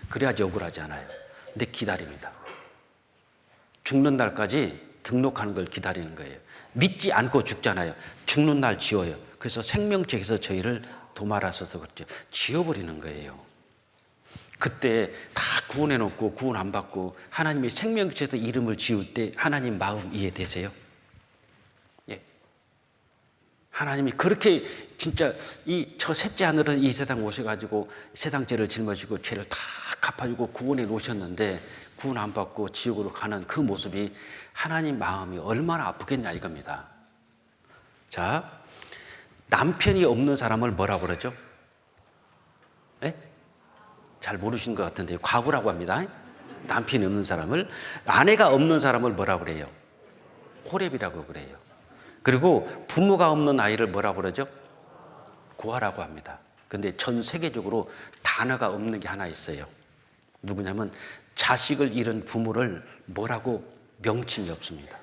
그래야지 억울하지 않아요. 근데 기다립니다. 죽는 날까지 등록하는 걸 기다리는 거예요. 믿지 않고 죽잖아요. 죽는 날 지워요. 그래서 생명책에서 저희를 도말하셔서 그렇죠. 지워버리는 거예요. 그때 다 구원해놓고 구원 안 받고 하나님의 생명체에서 이름을 지을 때 하나님 마음 이해되세요? 예. 하나님이 그렇게 진짜 저 셋째 하늘에서 이 세상 오셔가지고 세상 죄를 짊어지고 죄를 다 갚아주고 구원해 놓으셨는데 구원 안 받고 지옥으로 가는 그 모습이 하나님 마음이 얼마나 아프겠냐 이겁니다. 자, 남편이 없는 사람을 뭐라고 그러죠? 예? 잘 모르시는 것 같은데 과부라고 합니다. 남편이 없는 사람을. 아내가 없는 사람을 뭐라고 그래요? 호렙이라고 그래요. 그리고 부모가 없는 아이를 뭐라고 그러죠? 고아라고 합니다. 근데 전 세계적으로 단어가 없는 게 하나 있어요. 누구냐면 자식을 잃은 부모를 뭐라고 명칭이 없습니다.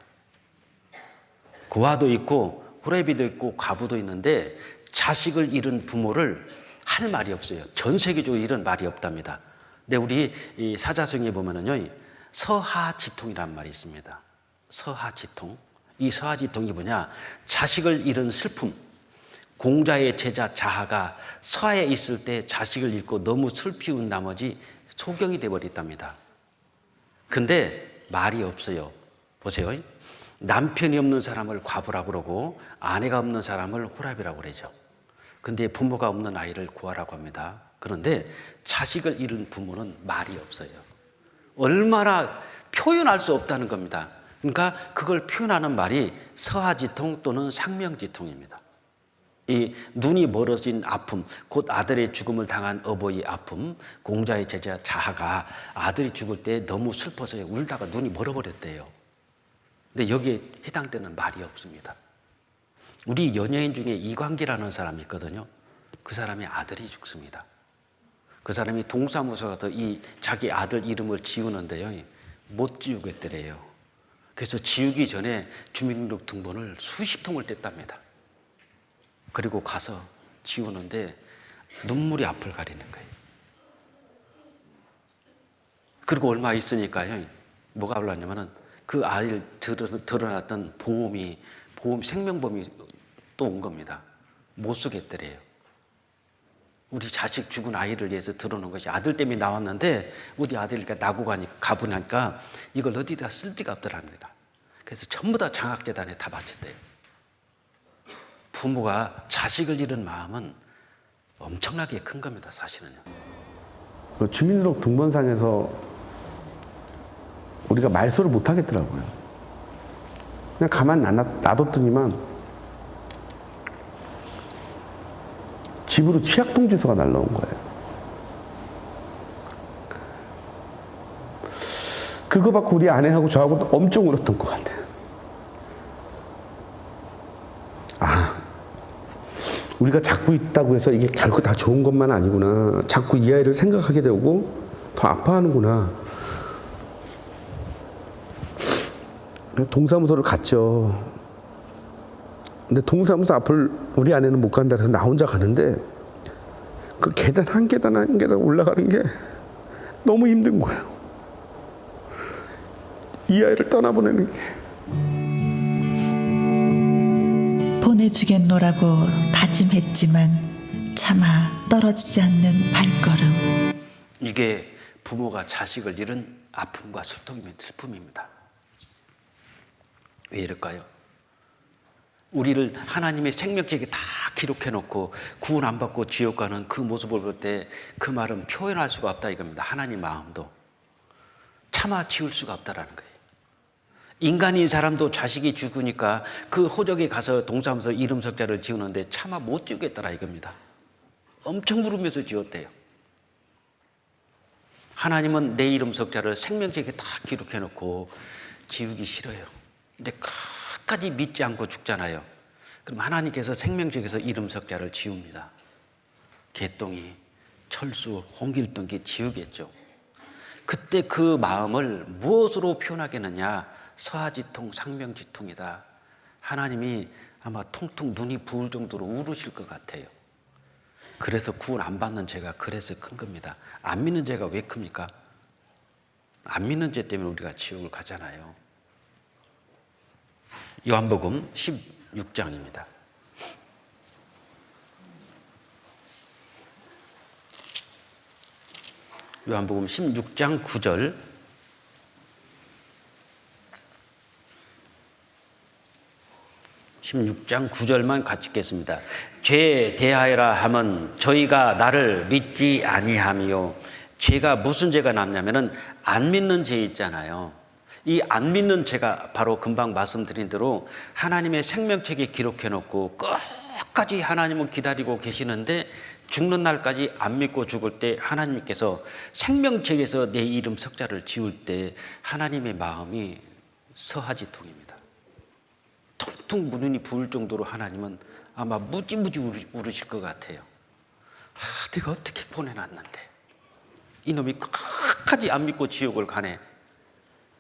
고아도 있고 호렙이도 있고 과부도 있는데 자식을 잃은 부모를 할 말이 없어요. 전 세계적으로 이런 말이 없답니다. 근데 우리 이 사자성에 보면은요, 서하지통이라는 말이 있습니다. 서하지통. 이 서하지통이 뭐냐? 자식을 잃은 슬픔. 공자의 제자 자하가 서하에 있을 때 자식을 잃고 너무 슬피운 나머지 소경이 되어버렸답니다. 근데 말이 없어요. 보세요. 남편이 없는 사람을 과부라고 그러고 아내가 없는 사람을 호랍이라고 그러죠. 근데 부모가 없는 아이를 구하라고 합니다. 그런데 자식을 잃은 부모는 말이 없어요. 얼마나 표현할 수 없다는 겁니다. 그러니까 그걸 표현하는 말이 서하지통 또는 상명지통입니다. 이 눈이 멀어진 아픔, 곧 아들의 죽음을 당한 어버이의 아픔, 공자의 제자 자하가 아들이 죽을 때 너무 슬퍼서 울다가 눈이 멀어버렸대요. 근데 여기에 해당되는 말이 없습니다. 우리 연예인 중에 이광기라는 사람이 있거든요. 그 사람의 아들이 죽습니다. 그 사람이 동사무소 가서 이 자기 아들 이름을 지우는데요, 못 지우겠더래요. 그래서 지우기 전에 주민등록등본을 수십 통을 뗐답니다. 그리고 가서 지우는데 눈물이 앞을 가리는 거예요. 그리고 얼마 있으니까요, 뭐가 올랐냐면은 그 아이를 드러났던 생명보험이 또 온 겁니다. 못 쓰겠더래요. 우리 자식 죽은 아이를 위해서 들어놓은 것이 아들 때문에 나왔는데 우리 아들이 나고 가보니까 이걸 어디다 쓸 데가 없더랍니다. 그래서 전부 다 장학재단에 다 바쳤대요. 부모가 자식을 잃은 마음은 엄청나게 큰 겁니다, 사실은요. 주민등록 등본상에서 우리가 말소를 못 하겠더라고요. 그냥 가만 놔뒀더니만 집으로 취약통지서가 날라온 거예요. 그거 받고 우리 아내하고 저하고 엄청 울었던 것 같아요. 우리가 잡고 있다고 해서 이게 결코 다 좋은 것만 아니구나. 자꾸 이 아이를 생각하게 되고 더 아파하는구나. 동사무소를 갔죠. 근데 동사무소 앞을 우리 아내는 못 간다 해서 나 혼자 가는데 그 계단 한 계단 한 계단 올라가는 게 너무 힘든 거예요. 이 아이를 떠나보내는 게. 보내주겠노라고 다짐했지만 차마 떨어지지 않는 발걸음. 이게 부모가 자식을 잃은 아픔과 슬픔입니다. 왜 이럴까요? 우리를 하나님의 생명책에 다 기록해놓고 구원 안 받고 지옥 가는 그 모습을 볼 때 그 말은 표현할 수가 없다 이겁니다. 하나님 마음도 차마 지울 수가 없다라는 거예요. 인간인 사람도 자식이 죽으니까 그 호적에 가서 동사무소 이름 석자를 지우는데 차마 못 지우겠더라 이겁니다. 엄청 물으면서 지웠대요. 하나님은 내 이름 석자를 생명책에 다 기록해놓고 지우기 싫어요. 근데 끝까지 믿지 않고 죽잖아요. 그럼 하나님께서 생명책에서 이름 석자를 지웁니다. 개똥이, 철수, 홍길동이 지우겠죠. 그때 그 마음을 무엇으로 표현하겠느냐? 서하지통, 상명지통이다. 하나님이 아마 통통 눈이 부을 정도로 울으실 것 같아요. 그래서 구원 안 받는 죄가 그래서 큰 겁니다. 안 믿는 죄가 왜 큽니까? 안 믿는 죄 때문에 우리가 지옥을 가잖아요. 요한복음 16장입니다. 요한복음 16장 9절. (16장 9절만 같이 읽겠습니다. 죄에 대하여라 함은 저희가 나를 믿지 아니함이요. 죄가 무슨 죄가 남냐면은 안 믿는 죄 있잖아요. 이 안 믿는 죄가 바로 금방 말씀드린 대로 하나님의 생명책에 기록해 놓고 끝까지 하나님을 기다리고 계시는데 죽는 날까지 안 믿고 죽을 때 하나님께서 생명책에서 내 이름 석자를 지울 때 하나님의 마음이 서하지통입니다. 퉁퉁 눈이 부을 정도로 하나님은 아마 무지무지 울으실 것 같아요. 내가 어떻게 보내놨는데 이놈이 끝까지 안 믿고 지옥을 가네.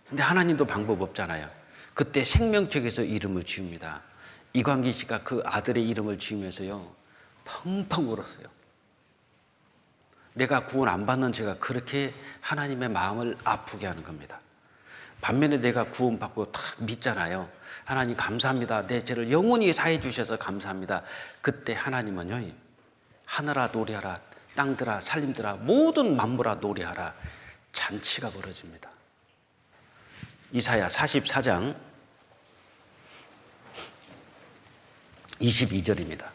근데 하나님도 방법 없잖아요. 그때 생명책에서 이름을 지웁니다. 이광기 씨가 그 아들의 이름을 지으면서요 펑펑 울었어요. 내가 구원 안 받는 죄가 그렇게 하나님의 마음을 아프게 하는 겁니다. 반면에 내가 구원받고 딱 믿잖아요. 하나님 감사합니다. 내 죄를 영원히 사해 주셔서 감사합니다. 그때 하나님은요, 하늘아 노래하라, 땅들아 살림들아 모든 만물아 노래하라, 잔치가 벌어집니다. 이사야 44장 22절입니다.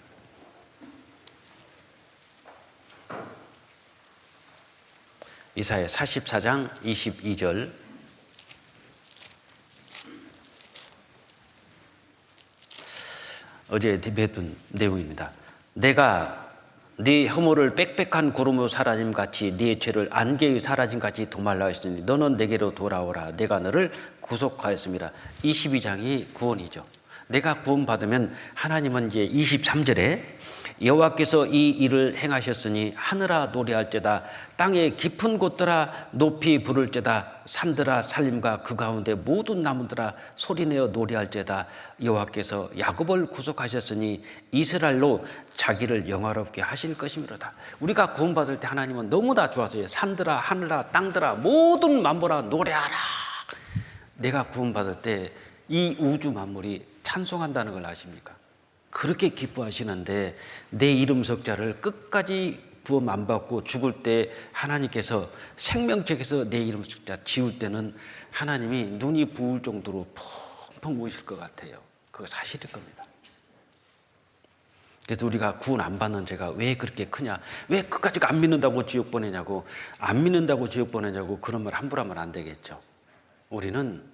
이사야 44장 22절. 어제 배웠던 내용입니다. 내가 네 혐오를 빽빽한 구름으로 사라짐 같이 네 죄를 안개의 사라짐 같이 도말라 했으니 너는 내게로 돌아오라. 내가 너를 구속하였습니다. 22장이 구원이죠. 내가 구원받으면 하나님은 이제 23절에 여호와께서 이 일을 행하셨으니 하늘아 노래할지다, 땅의 깊은 곳들아 높이 부를지다, 산들아 살림과 그 가운데 모든 나무들아 소리내어 노래할지다. 여호와께서 야곱을 구속하셨으니 이스라엘로 자기를 영화롭게 하실 것이미로다. 우리가 구원받을 때 하나님은 너무나 좋아서요. 산들아 하늘아 땅들아 모든 만물아 노래하라. 내가 구원받을 때 이 우주 만물이 찬송한다는 걸 아십니까? 그렇게 기뻐하시는데 내 이름 석자를 끝까지 구원 안 받고 죽을 때 하나님께서 생명책에서 내 이름 석자 지울 때는 하나님이 눈이 부을 정도로 펑펑 우실 것 같아요. 그거 사실일 겁니다. 그래서 우리가 구원 안 받는 죄가 왜 그렇게 크냐, 왜 끝까지 안 믿는다고 지옥 보내냐고, 안 믿는다고 지옥 보내냐고 그런 말 함부로 하면 안 되겠죠. 우리는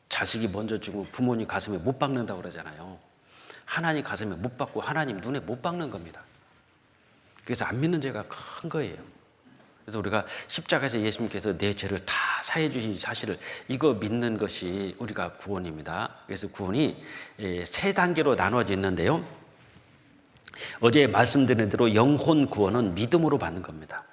자식이 먼저 죽으면 부모님 가슴에 못 박는다고 그러잖아요. 하나님 가슴에 못 박고 하나님 눈에 못 박는 겁니다. 그래서 안 믿는 죄가 큰 거예요. 그래서 우리가 십자가에서 예수님께서 내 죄를 다 사해 주신 사실을 이거 믿는 것이 우리가 구원입니다. 그래서 구원이 세 단계로 나눠져 있는데요. 어제 말씀드린 대로 영혼 구원은 믿음으로 받는 겁니다.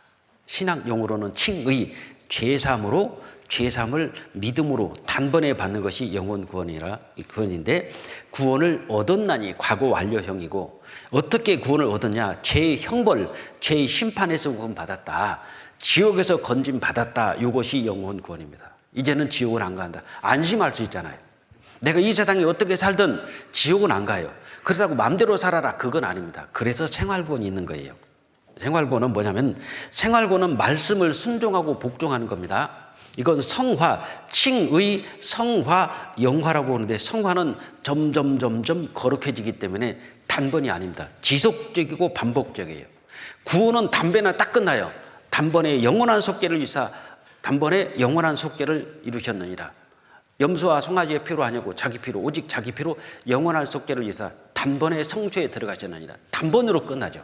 신학 용어로는 칭의, 죄사함으로 죄사함을 믿음으로 단번에 받는 것이 영혼 구원인데 구원을 얻었나니 과거 완료형이고 어떻게 구원을 얻었냐? 죄의 형벌, 죄의 심판에서 구원받았다. 지옥에서 건짐 받았다. 이것이 영혼 구원입니다. 이제는 지옥은 안 간다. 안심할 수 있잖아요. 내가 이 세상에 어떻게 살든 지옥은 안 가요. 그렇다고 마음대로 살아라. 그건 아닙니다. 그래서 생활구원이 있는 거예요. 생활구원은 뭐냐면 생활구원은 말씀을 순종하고 복종하는 겁니다. 이건 성화, 칭의, 성화, 영화라고 하는데 성화는 점점 거룩해지기 때문에 단번이 아닙니다. 지속적이고 반복적이에요. 구원은 단번에 딱 끝나요. 단번에 영원한 속죄를 위사 단번에 영원한 속죄를 이루셨느니라. 염소와 송아지의 피로 아니고 자기 피로, 오직 자기 피로 영원한 속죄를 위사 단번에 성소에 들어가셨느니라. 단번으로 끝나죠.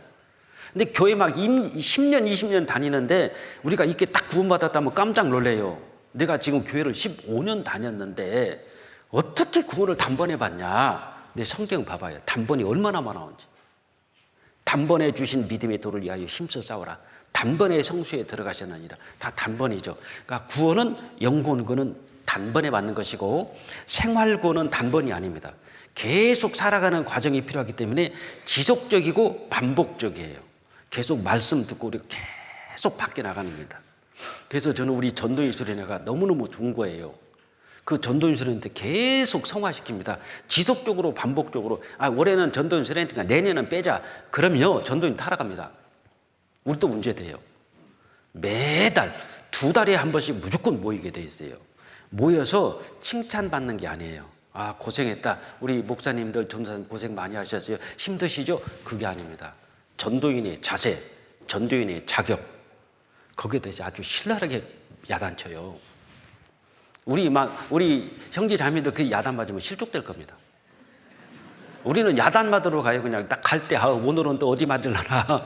근데 교회 막 10년, 20년 다니는데 우리가 이렇게 딱 구원받았다면 깜짝 놀래요. 내가 지금 교회를 15년 다녔는데 어떻게 구원을 단번에 받냐? 내 성경 봐봐요. 단번이 얼마나 많아온지. 단번에 주신 믿음의 도를 위하여 힘써 싸워라. 단번에 성소에 들어가셨느니라. 다 단번이죠. 그러니까 구원은 영혼 구원은 단번에 받는 것이고 생활 구원은 단번이 아닙니다. 계속 살아가는 과정이 필요하기 때문에 지속적이고 반복적이에요. 계속 말씀 듣고 우리가 계속 밖에 나가는 겁니다. 그래서 저는 우리 전도인 수련회가 너무너무 좋은 거예요. 그 전도인 수련회 계속 성화시킵니다. 지속적으로 반복적으로 올해는 전도인 수련회니까 내년은 빼자. 그러면요 전도인 타락합니다. 우리도 문제돼요. 매달 2달에 한 번씩 무조건 모이게 돼 있어요. 모여서 칭찬받는 게 아니에요. 아, 고생했다. 우리 목사님들, 전사님 고생 많이 하셨어요. 힘드시죠? 그게 아닙니다. 전도인의 자세, 전도인의 자격, 거기에 대해서 아주 신랄하게 야단쳐요. 우리 형제 자매들 그 야단 맞으면 실족될 겁니다. 우리는 야단 맞으러 가요. 그냥 딱 갈 때, 오늘은 또 어디 맞으려나.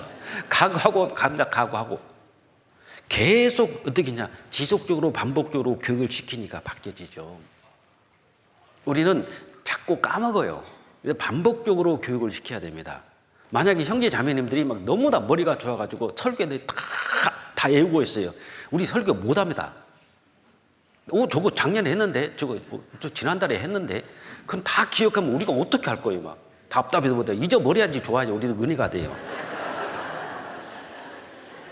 각오하고 갑니다. 각오하고. 계속 어떻게 냐 지속적으로 반복적으로 교육을 시키니까 바뀌어지죠. 우리는 자꾸 까먹어요. 반복적으로 교육을 시켜야 됩니다. 만약에 형제 자매님들이 막 너무나 머리가 좋아가지고 설교를 다 외우고 있어요. 우리 설교 못합니다. 저거 작년에 했는데, 저 지난달에 했는데, 그럼 다 기억하면 우리가 어떻게 할 거예요, 막. 답답해서 못해. 잊어버려야지 좋아야지 우리도 은혜가 돼요.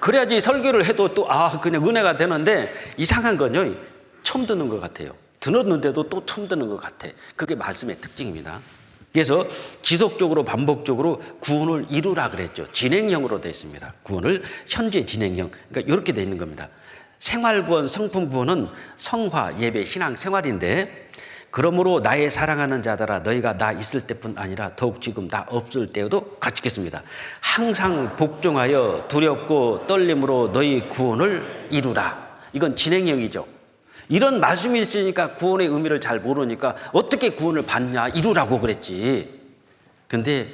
그래야지 설교를 해도 또, 그냥 은혜가 되는데, 이상한 건요, 처음 듣는 것 같아요. 들었는데도 또 처음 듣는 것 같아. 그게 말씀의 특징입니다. 그래서 지속적으로 반복적으로 구원을 이루라 그랬죠. 진행형으로 되어 있습니다. 구원을 현재 진행형. 그러니까 이렇게 되어 있는 겁니다. 생활구원, 성품구원은 성화, 예배, 신앙, 생활인데, 그러므로 나의 사랑하는 자들아 너희가 나 있을 때뿐 아니라 더욱 지금 나 없을 때에도 같이 읽겠습니다. 항상 복종하여 두렵고 떨림으로 너희 구원을 이루라. 이건 진행형이죠. 이런 말씀이 있으니까 구원의 의미를 잘 모르니까 어떻게 구원을 받냐, 이루라고 그랬지. 근데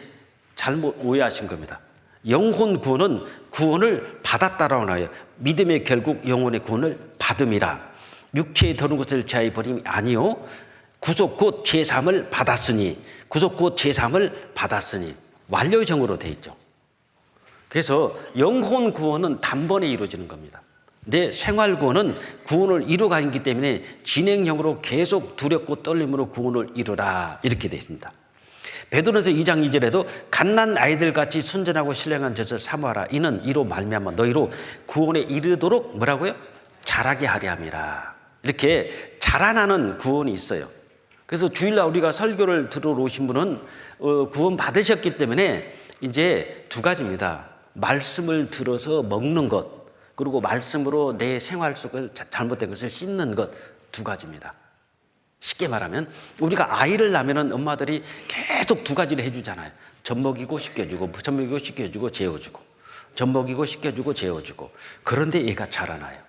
잘못 오해하신 겁니다. 영혼 구원은 구원을 받았다라고 하여 믿음의 결국 영혼의 구원을 받음이라. 육체의 더러운 것을 제하여 버림이 아니요 구속 곧 죄사함을 받았으니, 구속 곧 죄사함을 받았으니 완료형으로 되어 있죠. 그래서 영혼 구원은 단번에 이루어지는 겁니다. 내 생활 구원은 구원을 이루어가기 때문에 진행형으로 계속 두렵고 떨림으로 구원을 이루라 이렇게 되어 있습니다. 베드로전서 2장 2절에도 갓난 아이들같이 순전하고 신령한 젖을 사모하라. 이는 이로 말미암아 너희로 구원에 이르도록 뭐라고요? 자라게 하려 함이라. 이렇게 자라나는 구원이 있어요. 그래서 주일날 우리가 설교를 들으러 오신 분은 구원 받으셨기 때문에 이제 두 가지입니다. 말씀을 들어서 먹는 것, 그리고 말씀으로 내 생활 속을 잘못된 것을 씻는 것, 두 가지입니다. 쉽게 말하면 우리가 아이를 낳으면 엄마들이 계속 두 가지를 해주잖아요. 젖 먹이고 씻겨주고, 젖 먹이고 씻겨주고 재워주고, 젖 먹이고 씻겨주고 재워주고. 그런데 얘가 자라나요.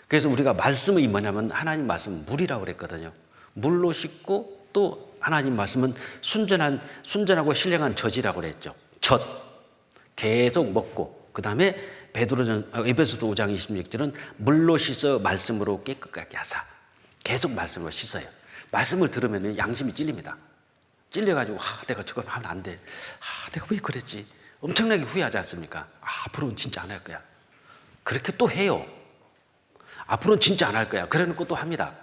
그래서 우리가 말씀이 뭐냐면 하나님 말씀은 물이라고 그랬거든요. 물로 씻고 또 하나님 말씀은 순전하고 신령한 젖이라고 그랬죠. 젖 계속 먹고, 그 다음에 에베소서 5장 26절은 물로 씻어 말씀으로 깨끗하게 하사. 계속 말씀으로 씻어요. 말씀을 들으면 양심이 찔립니다. 찔려가지고 내가 저거 하면 안 돼. 내가 왜 그랬지? 엄청나게 후회하지 않습니까? 앞으로는 진짜 안 할 거야. 그렇게 또 해요. 앞으로는 진짜 안 할 거야. 그래 놓고 또 합니다.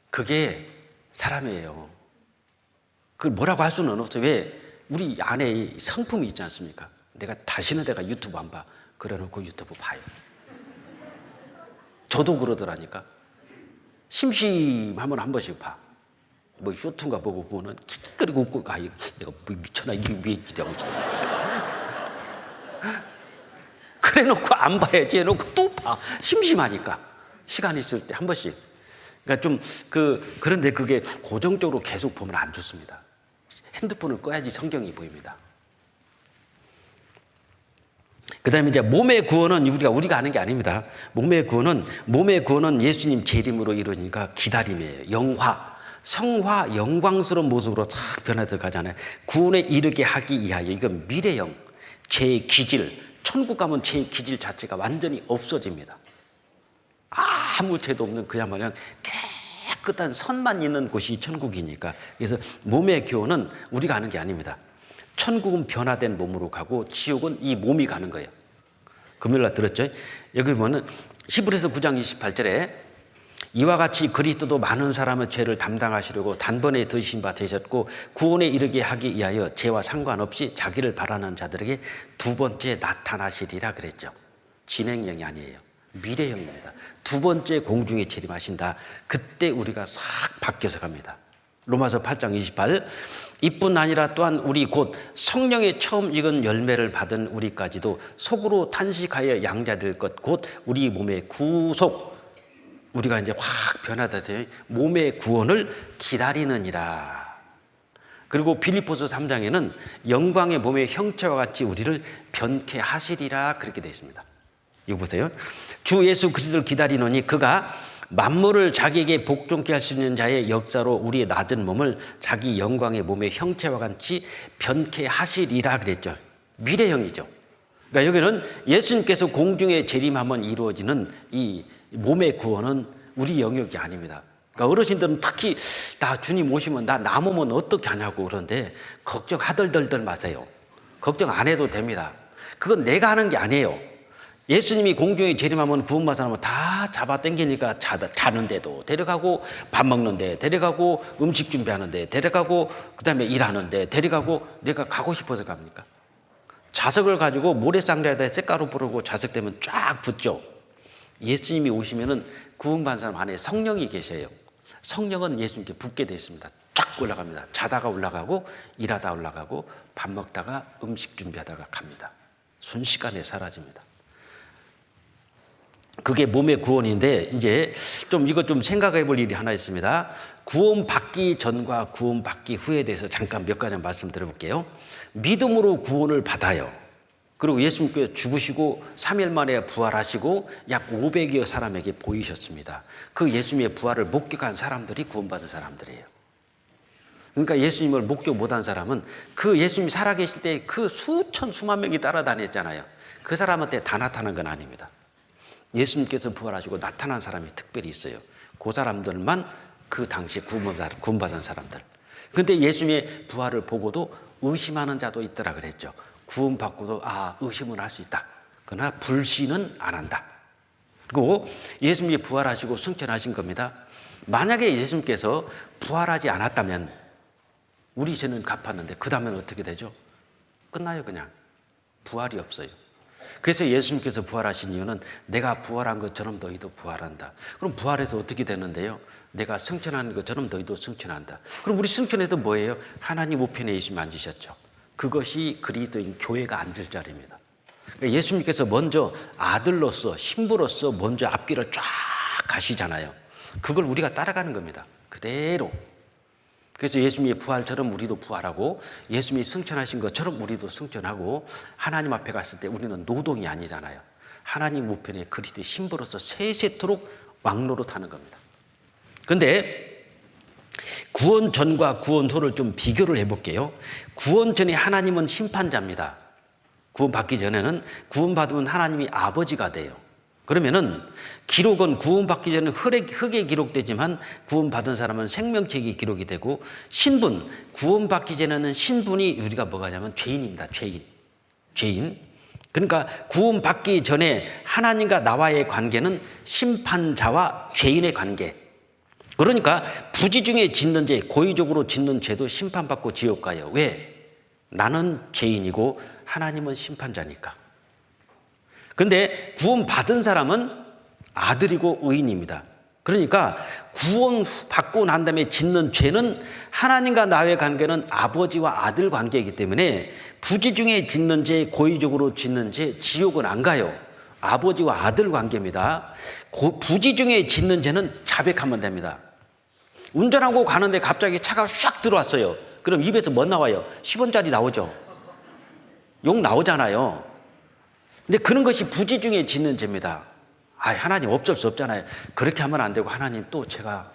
그게 사람이에요. 그걸 뭐라고 할 수는 없어요. 왜? 우리 안에 성품이 있지 않습니까? 다시는 내가 유튜브 안 봐. 그래 놓고 유튜브 봐요. 저도 그러더라니까. 심심하면 한 번씩 봐. 뭐 쇼트인가 보고 보면 킥거리고 웃고, 내가 미쳤나, 이게 왜 이러고 있어. 그래 놓고 안 봐야지 해놓고 또 봐. 심심하니까. 시간 있을 때 한 번씩. 그러니까 그런데 그게 고정적으로 계속 보면 안 좋습니다. 핸드폰을 꺼야지 성경이 보입니다. 그 다음에 이제 몸의 구원은 우리가 아는 게 아닙니다. 몸의 구원은 예수님 재림으로 이루어지니까 기다림이에요. 영화, 성화, 영광스러운 모습으로 싹 변화되어 가잖아요. 구원에 이르게 하기 위하여. 이건 미래형, 제 기질, 천국 가면 제 기질 자체가 완전히 없어집니다. 아무 죄도 없는 그야말로 깨끗한 선만 있는 곳이 천국이니까. 그래서 몸의 교훈은 우리가 아는 게 아닙니다. 천국은 변화된 몸으로 가고 지옥은 이 몸이 가는 거예요. 금요일날 들었죠? 여기 보면 히브리서 9장 28절에 이와 같이 그리스도도 많은 사람의 죄를 담당하시려고 단번에 드신 바 되셨고 구원에 이르게 하기 위하여 죄와 상관없이 자기를 바라는 자들에게 두 번째 나타나시리라 그랬죠. 진행형이 아니에요. 미래형입니다. 두 번째 공중에 재림하신다. 그때 우리가 싹 바뀌어서 갑니다. 로마서 8장 28. 이뿐 아니라 또한 우리 곧 성령의 처음 익은 열매를 받은 우리까지도 속으로 탄식하여 양자될 것 곧 우리 몸의 구속, 우리가 이제 확 변화돼서 몸의 구원을 기다리느니라. 그리고 빌립보서 3장에는 영광의 몸의 형체와 같이 우리를 변케 하시리라 그렇게 되어 있습니다. 이거 보세요. 주 예수 그리스도를 기다리노니 그가 만물을 자기에게 복종케 할 수 있는 자의 역사로 우리의 낮은 몸을 자기 영광의 몸의 형체와 같이 변케 하시리라 그랬죠. 미래형이죠. 그러니까 여기는 예수님께서 공중에 재림하면 이루어지는 이 몸의 구원은 우리 영역이 아닙니다. 그러니까 어르신들은 특히 나 주님 오시면 나 남으면 어떻게 하냐고 그러는데 걱정 하덜덜덜 마세요. 걱정 안 해도 됩니다. 그건 내가 하는 게 아니에요. 예수님이 공중에 재림하면 구원받은 사람은 다 잡아 당기니까 자는데도 데려가고, 밥 먹는데 데려가고, 음식 준비하는데 데려가고, 그 다음에 일하는데 데려가고. 내가 가고 싶어서 갑니까? 자석을 가지고 모래상자에다 쇳가루 뿌리고 자석되면 쫙 붙죠. 예수님이 오시면은 구원받은 사람 안에 성령이 계셔요. 성령은 예수님께 붙게 되어 있습니다. 쫙 올라갑니다. 자다가 올라가고, 일하다 올라가고, 밥 먹다가 음식 준비하다가 갑니다. 순식간에 사라집니다. 그게 몸의 구원인데, 이제 이거 좀 생각해 볼 일이 하나 있습니다. 구원받기 전과 구원받기 후에 대해서 잠깐 몇 가지 말씀드려볼게요. 믿음으로 구원을 받아요. 그리고 예수님께서 죽으시고 3일 만에 부활하시고 약 500여 사람에게 보이셨습니다. 그 예수님의 부활을 목격한 사람들이 구원받은 사람들이에요. 그러니까 예수님을 목격 못한 사람은 그 예수님이 살아계실 때 그 수천 수만 명이 따라다녔잖아요. 그 사람한테 다 나타난 건 아닙니다. 예수님께서 부활하시고 나타난 사람이 특별히 있어요. 그 사람들만 그 당시에 구원받은 사람들. 그런데 예수님의 부활을 보고도 의심하는 자도 있더라 그랬죠. 구원받고도 의심은 할 수 있다. 그러나 불신은 안 한다. 그리고 예수님이 부활하시고 승천하신 겁니다. 만약에 예수님께서 부활하지 않았다면 우리 죄는 갚았는데 그 다음엔 어떻게 되죠? 끝나요. 그냥 부활이 없어요. 그래서 예수님께서 부활하신 이유는 내가 부활한 것처럼 너희도 부활한다. 그럼 부활해서 어떻게 되는데요? 내가 승천하는 것처럼 너희도 승천한다. 그럼 우리 승천해도 뭐예요? 하나님 우편에 예수님이 앉으셨죠. 그것이 그리스도인 교회가 앉을 자리입니다. 예수님께서 먼저 아들로서 신부로서 먼저 앞길을 쫙 가시잖아요. 그걸 우리가 따라가는 겁니다. 그대로. 그래서 예수님의 부활처럼 우리도 부활하고 예수님이 승천하신 것처럼 우리도 승천하고 하나님 앞에 갔을 때 우리는 노동이 아니잖아요. 하나님 우편에 그리스도의 신부로서 세세토록 왕노릇하는 겁니다. 그런데 구원 전과 구원 후를 좀 비교를 해볼게요. 구원 전에 하나님은 심판자입니다. 구원 받기 전에는 구원받으면 하나님이 아버지가 돼요. 그러면은 기록은 구원받기 전에는 흙에 기록되지만 구원받은 사람은 생명책이 기록이 되고, 신분, 구원받기 전에는 신분이 우리가 뭐가냐면 죄인입니다. 죄인. 그러니까 구원받기 전에 하나님과 나와의 관계는 심판자와 죄인의 관계. 그러니까 부지 중에 짓는 죄, 고의적으로 짓는 죄도 심판받고 지옥 가요. 왜? 나는 죄인이고 하나님은 심판자니까. 그런데 구원받은 사람은 아들이고 의인입니다. 그러니까 구원받고 난 다음에 짓는 죄는 하나님과 나의 관계는 아버지와 아들 관계이기 때문에 부지 중에 짓는 죄, 고의적으로 짓는 죄, 지옥은 안 가요. 아버지와 아들 관계입니다. 부지 중에 짓는 죄는 자백하면 됩니다. 운전하고 가는데 갑자기 차가 샥 들어왔어요. 그럼 입에서 뭐 나와요? 10원짜리 나오죠. 욕 나오잖아요. 근데 그런 것이 부지 중에 짓는 죄입니다. 하나님 어쩔 수 없잖아요. 그렇게 하면 안 되고, 하나님 또 제가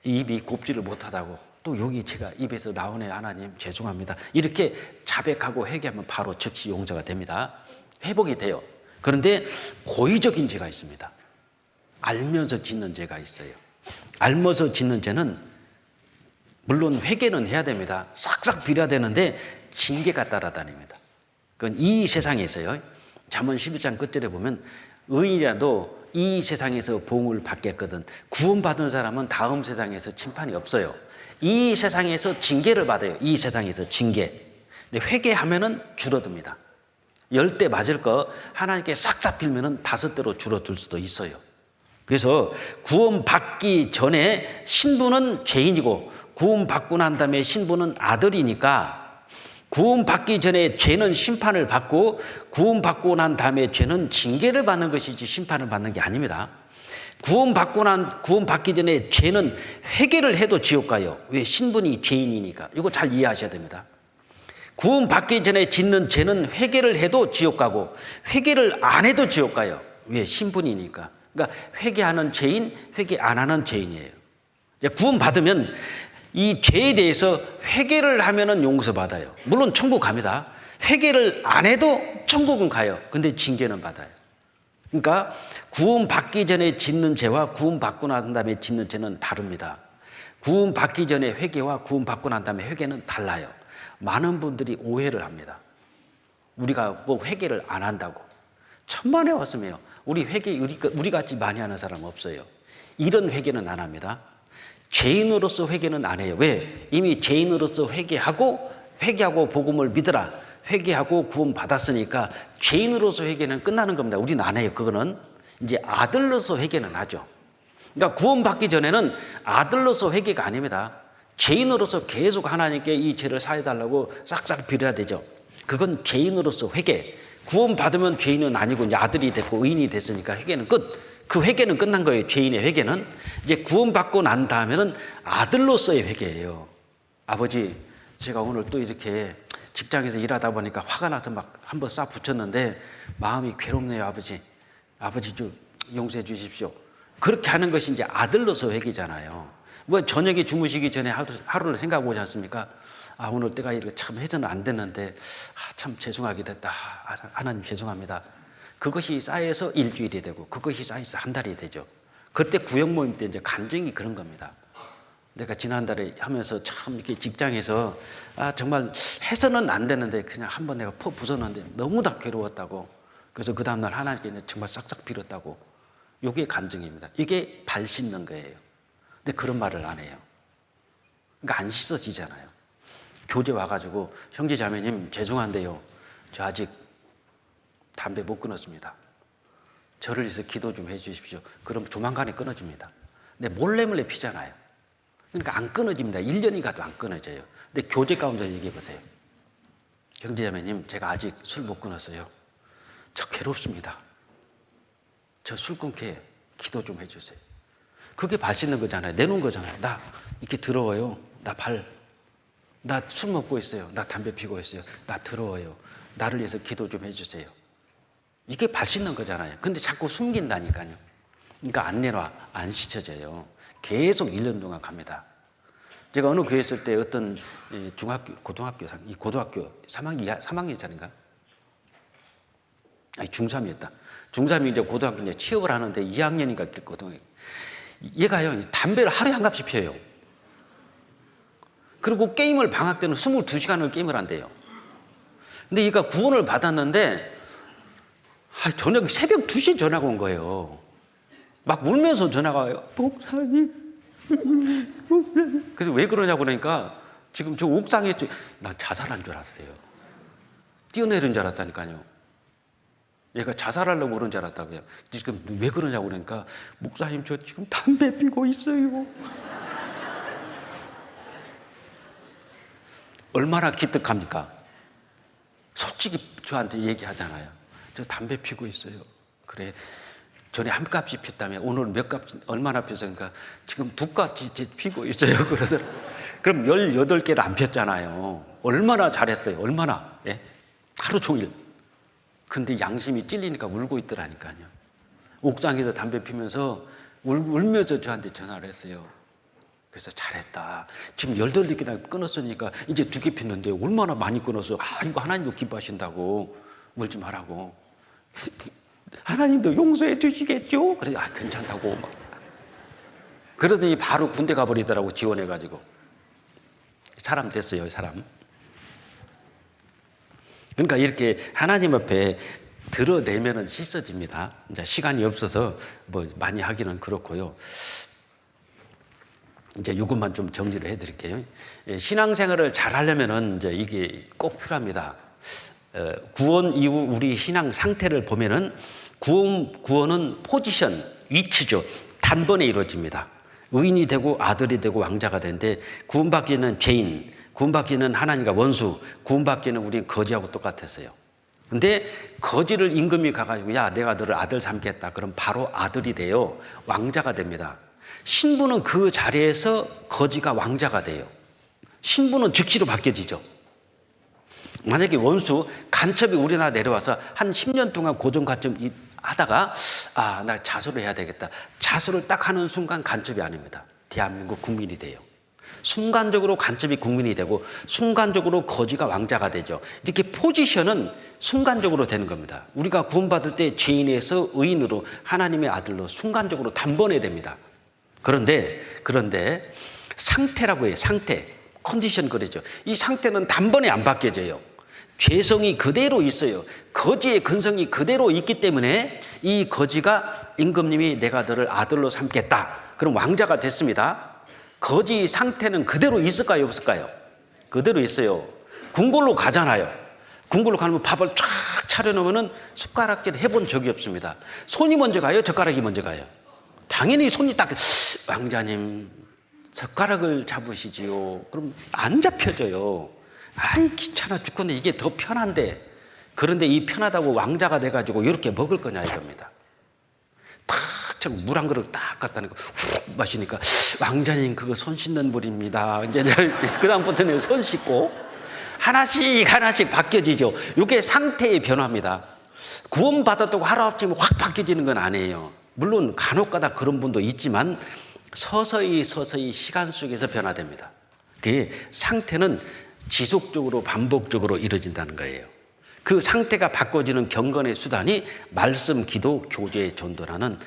입이 곱지를 못하다고 또 여기 제가 입에서 나오네, 하나님 죄송합니다. 이렇게 자백하고 회개하면 바로 즉시 용서가 됩니다. 회복이 돼요. 그런데 고의적인 죄가 있습니다. 알면서 짓는 죄가 있어요. 알면서 짓는 죄는 물론 회개는 해야 됩니다. 싹싹 빌어야 되는데 징계가 따라다닙니다. 그건 이 세상에서요. 잠언 11장 끝절에 보면 의인이라도 이 세상에서 보응을 받겠거든 구원받은 사람은 다음 세상에서 심판이 없어요. 이 세상에서 징계를 받아요. 이 세상에서 징계. 근데 회개하면은 줄어듭니다. 10대 맞을 거 하나님께 싹싹 빌면은 5대로 줄어들 수도 있어요. 그래서 구원받기 전에 신부는 죄인이고 구원받고 난 다음에 신부는 아들이니까 구원받기 전에 죄는 심판을 받고 구원받고 난 다음에 죄는 징계를 받는 것이지 심판을 받는 게 아닙니다. 구원받기 전에 죄는 회개를 해도 지옥 가요. 왜? 신분이 죄인이니까. 이거 잘 이해하셔야 됩니다. 구원받기 전에 짓는 죄는 회개를 해도 지옥 가고 회개를 안 해도 지옥 가요. 왜? 신분이니까. 그러니까 회개하는 죄인, 회개 안 하는 죄인이에요. 구원받으면 이 죄에 대해서 회개를 하면은 용서받아요. 물론 천국 갑니다. 회개를 안 해도 천국은 가요. 근데 징계는 받아요. 그러니까 구원받기 전에 짓는 죄와 구원받고 난 다음에 짓는 죄는 다릅니다. 구원받기 전에 회개와 구원받고 난 다음에 회개는 달라요. 많은 분들이 오해를 합니다. 우리가 뭐 회개를 안 한다고. 천만에 왔으며 우리 회개 우리 같이 많이 하는 사람 없어요. 이런 회개는 안 합니다. 죄인으로서 회개는 안 해요. 왜? 이미 죄인으로서 회개하고 복음을 믿으라. 회개하고 구원 받았으니까 죄인으로서 회개는 끝나는 겁니다. 우리는 안 해요. 그거는 이제 아들로서 회개는 하죠. 그러니까 구원받기 전에는 아들로서 회개가 아닙니다. 죄인으로서 계속 하나님께 이 죄를 사해달라고 싹싹 빌어야 되죠. 그건 죄인으로서 회개. 구원받으면 죄인은 아니고 이제 아들이 됐고 의인이 됐으니까 회개는 끝. 그 회개는 끝난 거예요. 죄인의 회개는. 이제 구원받고 난 다음에는 아들로서의 회개예요. 아버지, 제가 오늘 또 이렇게 직장에서 일하다 보니까 화가 나서 막 한번 싹 붙였는데 마음이 괴롭네요. 아버지 좀 용서해 주십시오. 그렇게 하는 것이 이제 아들로서 회개잖아요. 뭐 저녁에 주무시기 전에 하루를 생각해 보지 않습니까? 아, 오늘 때가 이렇게 참 해서는 안 됐는데 참 죄송하게 됐다. 하나님 죄송합니다. 그것이 쌓여서 일주일이 되고 그것이 쌓여서 한 달이 되죠. 그때 구역 모임 때 이제 간증이 그런 겁니다. 내가 지난달에 하면서 참 이렇게 직장에서 정말 해서는 안 되는데 그냥 한번 내가 퍼 부쉈는데 너무나 괴로웠다고. 그래서 그 다음날 하나님께 정말 싹싹 빌었다고. 이게 간증입니다. 이게 발 씻는 거예요. 근데 그런 말을 안 해요. 그러니까 안 씻어지잖아요. 교제 와가지고 형제 자매님 죄송한데요. 저 아직 담배 못 끊었습니다. 저를 위해서 기도 좀 해 주십시오. 그럼 조만간에 끊어집니다. 근데 몰래 피잖아요. 그러니까 안 끊어집니다. 1년이 가도 안 끊어져요. 근데 교제 가운데 얘기해 보세요. 형제자매님, 제가 아직 술 못 끊었어요. 저 괴롭습니다. 저 술 끊게 기도 좀 해주세요. 그게 발 씻는 거잖아요. 내놓은 거잖아요. 나 이렇게 더러워요. 나 술 먹고 있어요. 나 담배 피고 있어요. 나 더러워요. 나를 위해서 기도 좀 해주세요. 이게 발 씻는 거잖아요. 근데 자꾸 숨긴다니까요. 그러니까 안 내놔, 안 씻어져요. 계속 1년 동안 갑니다. 제가 어느 교회 있을 때 어떤 고등학교 3학년짜리인가? 아니, 중3이었다. 중3이 이제 고등학교 이제 취업을 하는데 2학년인가 됐거든요. 얘가요, 담배를 하루에 한 갑씩 피워요. 그리고 게임을 방학 때는 22시간을 게임을 한대요. 근데 얘가 구원을 받았는데, 저녁 새벽 2시에 전화가 온 거예요. 막 울면서 전화가 와요. 목사님. 그래서 왜 그러냐고 그러니까 지금 저 옥상에 난 자살한 줄 알았어요. 뛰어내린 줄 알았다니까요. 얘가 자살하려고 그런 줄 알았다고요. 지금 왜 그러냐고 그러니까 목사님 저 지금 담배 피고 있어요. 얼마나 기특합니까? 솔직히 저한테 얘기하잖아요. 저 담배 피고 있어요. 그래. 전에 한 값이 폈다며 오늘 몇 값, 얼마나 폈으니까 지금 2값이 피고 있어요. 그래서 그럼 18개를 안 폈잖아요. 얼마나 잘했어요. 얼마나. 예? 하루 종일. 근데 양심이 찔리니까 울고 있더라니까요. 옥상에서 담배 피면서 울면서 저한테 전화를 했어요. 그래서 잘했다. 지금 18개나 끊었으니까 이제 2개 폈는데 얼마나 많이 끊어서 이거 하나님도 기뻐하신다고 울지 말라고. 하나님도 용서해 주시겠죠? 그래, 괜찮다고 막. 그러더니 바로 군대 가버리더라고, 지원해가지고. 사람 됐어요, 사람. 그러니까 이렇게 하나님 앞에 드러내면은 씻어집니다. 이제 시간이 없어서 뭐 많이 하기는 그렇고요. 이제 이것만 좀 정리를 해드릴게요. 신앙생활을 잘 하려면은 이제 이게 꼭 필요합니다. 구원 이후 우리 신앙 상태를 보면은 구원은 포지션, 위치죠. 단번에 이루어집니다. 의인이 되고 아들이 되고 왕자가 되는데 구원받기는 죄인, 구원받기는 하나님과 원수, 구원받기는 우리는 거지하고 똑같았어요. 근데 거지를 임금이 가가지고 야 내가 너를 아들 삼겠다. 그럼 바로 아들이 돼요. 왕자가 됩니다. 신부는 그 자리에서 거지가 왕자가 돼요. 신부는 즉시로 바뀌어지죠. 만약에 원수 간첩이 우리나라 내려와서 한 10년 동안 고정 간첩 하다가 나 자수를 해야 되겠다. 자수를 딱 하는 순간 간첩이 아닙니다. 대한민국 국민이 돼요. 순간적으로 간첩이 국민이 되고 순간적으로 거지가 왕자가 되죠. 이렇게 포지션은 순간적으로 되는 겁니다. 우리가 구원받을 때 죄인에서 의인으로 하나님의 아들로 순간적으로 단번에 됩니다. 그런데 상태라고 해요. 상태, 컨디션 그러죠. 이 상태는 단번에 안 바뀌어져요. 죄성이 그대로 있어요. 거지의 근성이 그대로 있기 때문에 이 거지가 임금님이 내가 너를 아들로 삼겠다. 그럼 왕자가 됐습니다. 거지 상태는 그대로 있을까요? 없을까요? 그대로 있어요. 궁궐로 가잖아요. 궁궐로 가면 밥을 쫙 차려놓으면 숟가락질 해본 적이 없습니다. 손이 먼저 가요? 젓가락이 먼저 가요? 당연히 손이 딱 왕자님 젓가락을 잡으시지요. 그럼 안 잡혀져요. 아이 귀찮아 죽겠네. 이게 더 편한데. 그런데 이 편하다고 왕자가 돼가지고 이렇게 먹을 거냐 이겁니다. 탁 물 한 그릇 딱 갖다 놓고 훅 마시니까 왕자님 그거 손 씻는 물입니다. 이제 그 다음부터는 손 씻고 하나씩 바뀌어지죠. 이게 상태의 변화입니다. 구원 받았다고 하루아침에 확 바뀌어지는 건 아니에요. 물론 간혹가다 그런 분도 있지만 서서히 시간 속에서 변화됩니다. 그 상태는 지속적으로 반복적으로 이루어진다는 거예요. 그 상태가 바꿔지는 경건의 수단이 말씀, 기도, 교제, 전도라는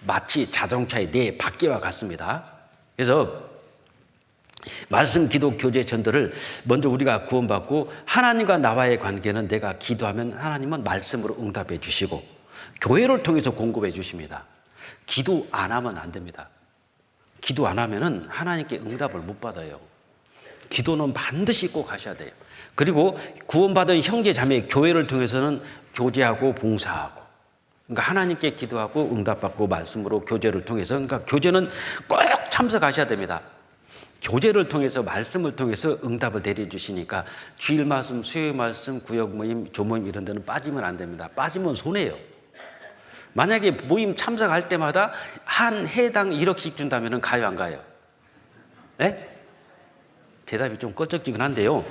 마치 자동차의 네 바퀴와 같습니다. 그래서 말씀, 기도, 교제, 전도를 먼저 우리가 구원받고 하나님과 나와의 관계는 내가 기도하면 하나님은 말씀으로 응답해 주시고 교회를 통해서 공급해 주십니다. 기도 안 하면 안 됩니다. 기도 안 하면은 하나님께 응답을 못 받아요. 기도는 반드시 꼭 하셔야 돼요. 그리고 구원받은 형제 자매 교회를 통해서는 교제하고 봉사하고, 그러니까 하나님께 기도하고 응답받고 말씀으로 교제를 통해서, 그러니까 교제는 꼭 참석하셔야 됩니다. 교제를 통해서 말씀을 통해서 응답을 내려주시니까 주일 말씀, 수요일 말씀, 구역 모임, 조모임 이런 데는 빠지면 안 됩니다. 빠지면 손해요. 만약에 모임 참석할 때마다 한 해당 1억씩 준다면 가요 안 가요? 네? 대답이 좀 꺼쩍지근한데요.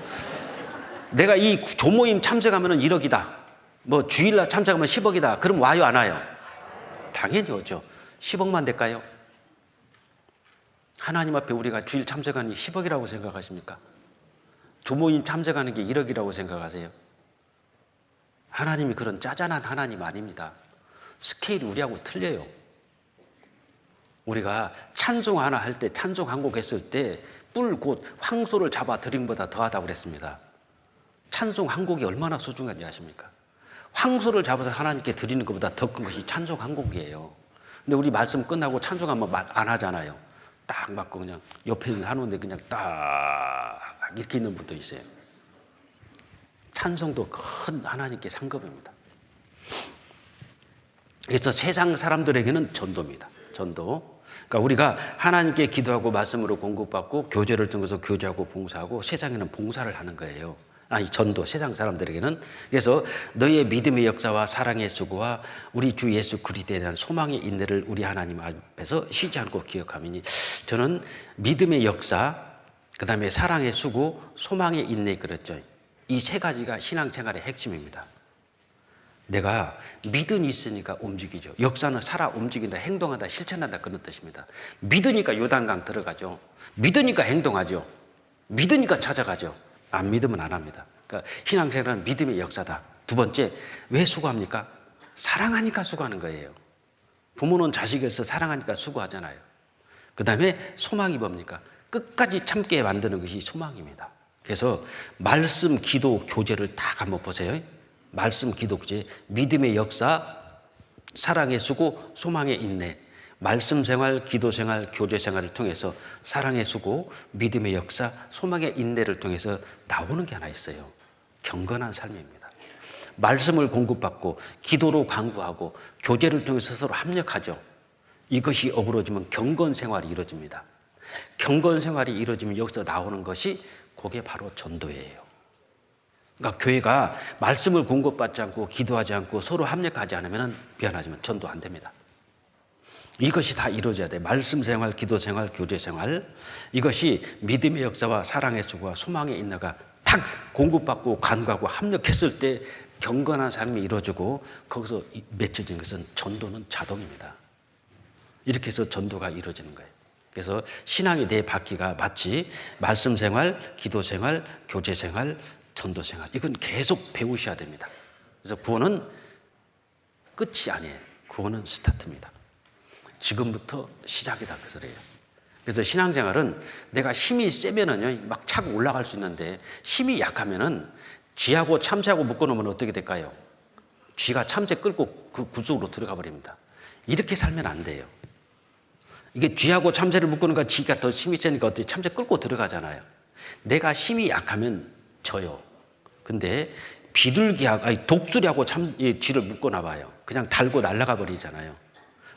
내가 이 조모임 참석하면 1억이다. 뭐 주일날 참석하면 10억이다. 그럼 와요 안 와요? 당연히 오죠. 10억만 될까요? 하나님 앞에 우리가 주일 참석하는 게 10억이라고 생각하십니까? 조모임 참석하는 게 1억이라고 생각하세요? 하나님이 그런 짜잔한 하나님 아닙니다. 스케일이 우리하고 틀려요. 우리가 찬송 하나 할 때, 찬송 한 곡 했을 때 뿔 곧 황소를 잡아 드린 것보다 더하다고 그랬습니다. 찬송 한 곡이 얼마나 소중한지 아십니까? 황소를 잡아서 하나님께 드리는 것보다 더 큰 것이 찬송 한 곡이에요. 근데 우리 말씀 끝나고 찬송하면 안 하잖아요. 딱 맞고 그냥 옆에 하는데 그냥 딱 이렇게 있는 분도 있어요. 찬송도 큰 하나님께 상급입니다. 그래서 세상 사람들에게는 전도입니다. 전도. 그러니까 우리가 하나님께 기도하고 말씀으로 공급받고 교제를 통해서 교제하고 봉사하고 세상에는 봉사를 하는 거예요. 이 전도, 세상 사람들에게는. 그래서 너희의 믿음의 역사와 사랑의 수고와 우리 주 예수 그리스도에 대한 소망의 인내를 우리 하나님 앞에서 쉬지 않고 기억하미니, 저는 믿음의 역사, 그 다음에 사랑의 수고, 소망의 인내, 그랬죠. 이 세 가지가 신앙생활의 핵심입니다. 내가 믿음이 있으니까 움직이죠. 역사는 살아 움직인다, 행동한다, 실천한다, 그런 뜻입니다. 믿으니까 요단강 들어가죠. 믿으니까 행동하죠. 믿으니까 찾아가죠. 안 믿으면 안 합니다. 그러니까 신앙생활은 믿음의 역사다. 두 번째, 왜 수고합니까? 사랑하니까 수고하는 거예요. 부모는 자식에서 사랑하니까 수고하잖아요. 그 다음에 소망이 뭡니까? 끝까지 참게 만드는 것이 소망입니다. 그래서 말씀, 기도, 교제를 다 한번 보세요. 말씀, 기도, 교제, 믿음의 역사, 사랑의 수고, 소망의 인내, 말씀 생활, 기도 생활, 교제 생활을 통해서 사랑의 수고, 믿음의 역사, 소망의 인내를 통해서 나오는 게 하나 있어요. 경건한 삶입니다. 말씀을 공급받고 기도로 강구하고 교제를 통해서 서로 합력하죠. 이것이 어우러지면 경건 생활이 이루어집니다. 경건 생활이 이루어지면 여기서 나오는 것이 그게 바로 전도예요. 그러니까 교회가 말씀을 공급받지 않고 기도하지 않고 서로 합력하지 않으면 미안하지만 전도 안 됩니다. 이것이 다 이루어져야 돼. 말씀 생활, 기도 생활, 교제 생활. 이것이 믿음의 역사와 사랑의 수고와 소망의 인내가 탁 공급받고 간과하고 합력했을 때 경건한 삶이 이루어지고 거기서 맺혀진 것은 전도는 자동입니다. 이렇게 해서 전도가 이루어지는 거예요. 그래서 신앙의 네 바퀴가 마치 말씀 생활, 기도 생활, 교제 생활, 전도 생활. 이건 계속 배우셔야 됩니다. 그래서 구원은 끝이 아니에요. 구원은 스타트입니다. 지금부터 시작이다 그 소리예요. 그래서 신앙생활은 내가 힘이 세면은요 막 차고 올라갈 수 있는데 힘이 약하면은 쥐하고 참새하고 묶어놓으면 어떻게 될까요? 쥐가 참새 끌고 그 굴속으로 들어가 버립니다. 이렇게 살면 안 돼요. 이게 쥐하고 참새를 묶어놓으니까 쥐가 더 힘이 세니까 어떻게 참새 끌고 들어가잖아요. 내가 힘이 약하면 져요. 근데 비둘기하고 아니 독수리하고 쥐를 묶어놔봐요. 그냥 달고 날아가 버리잖아요.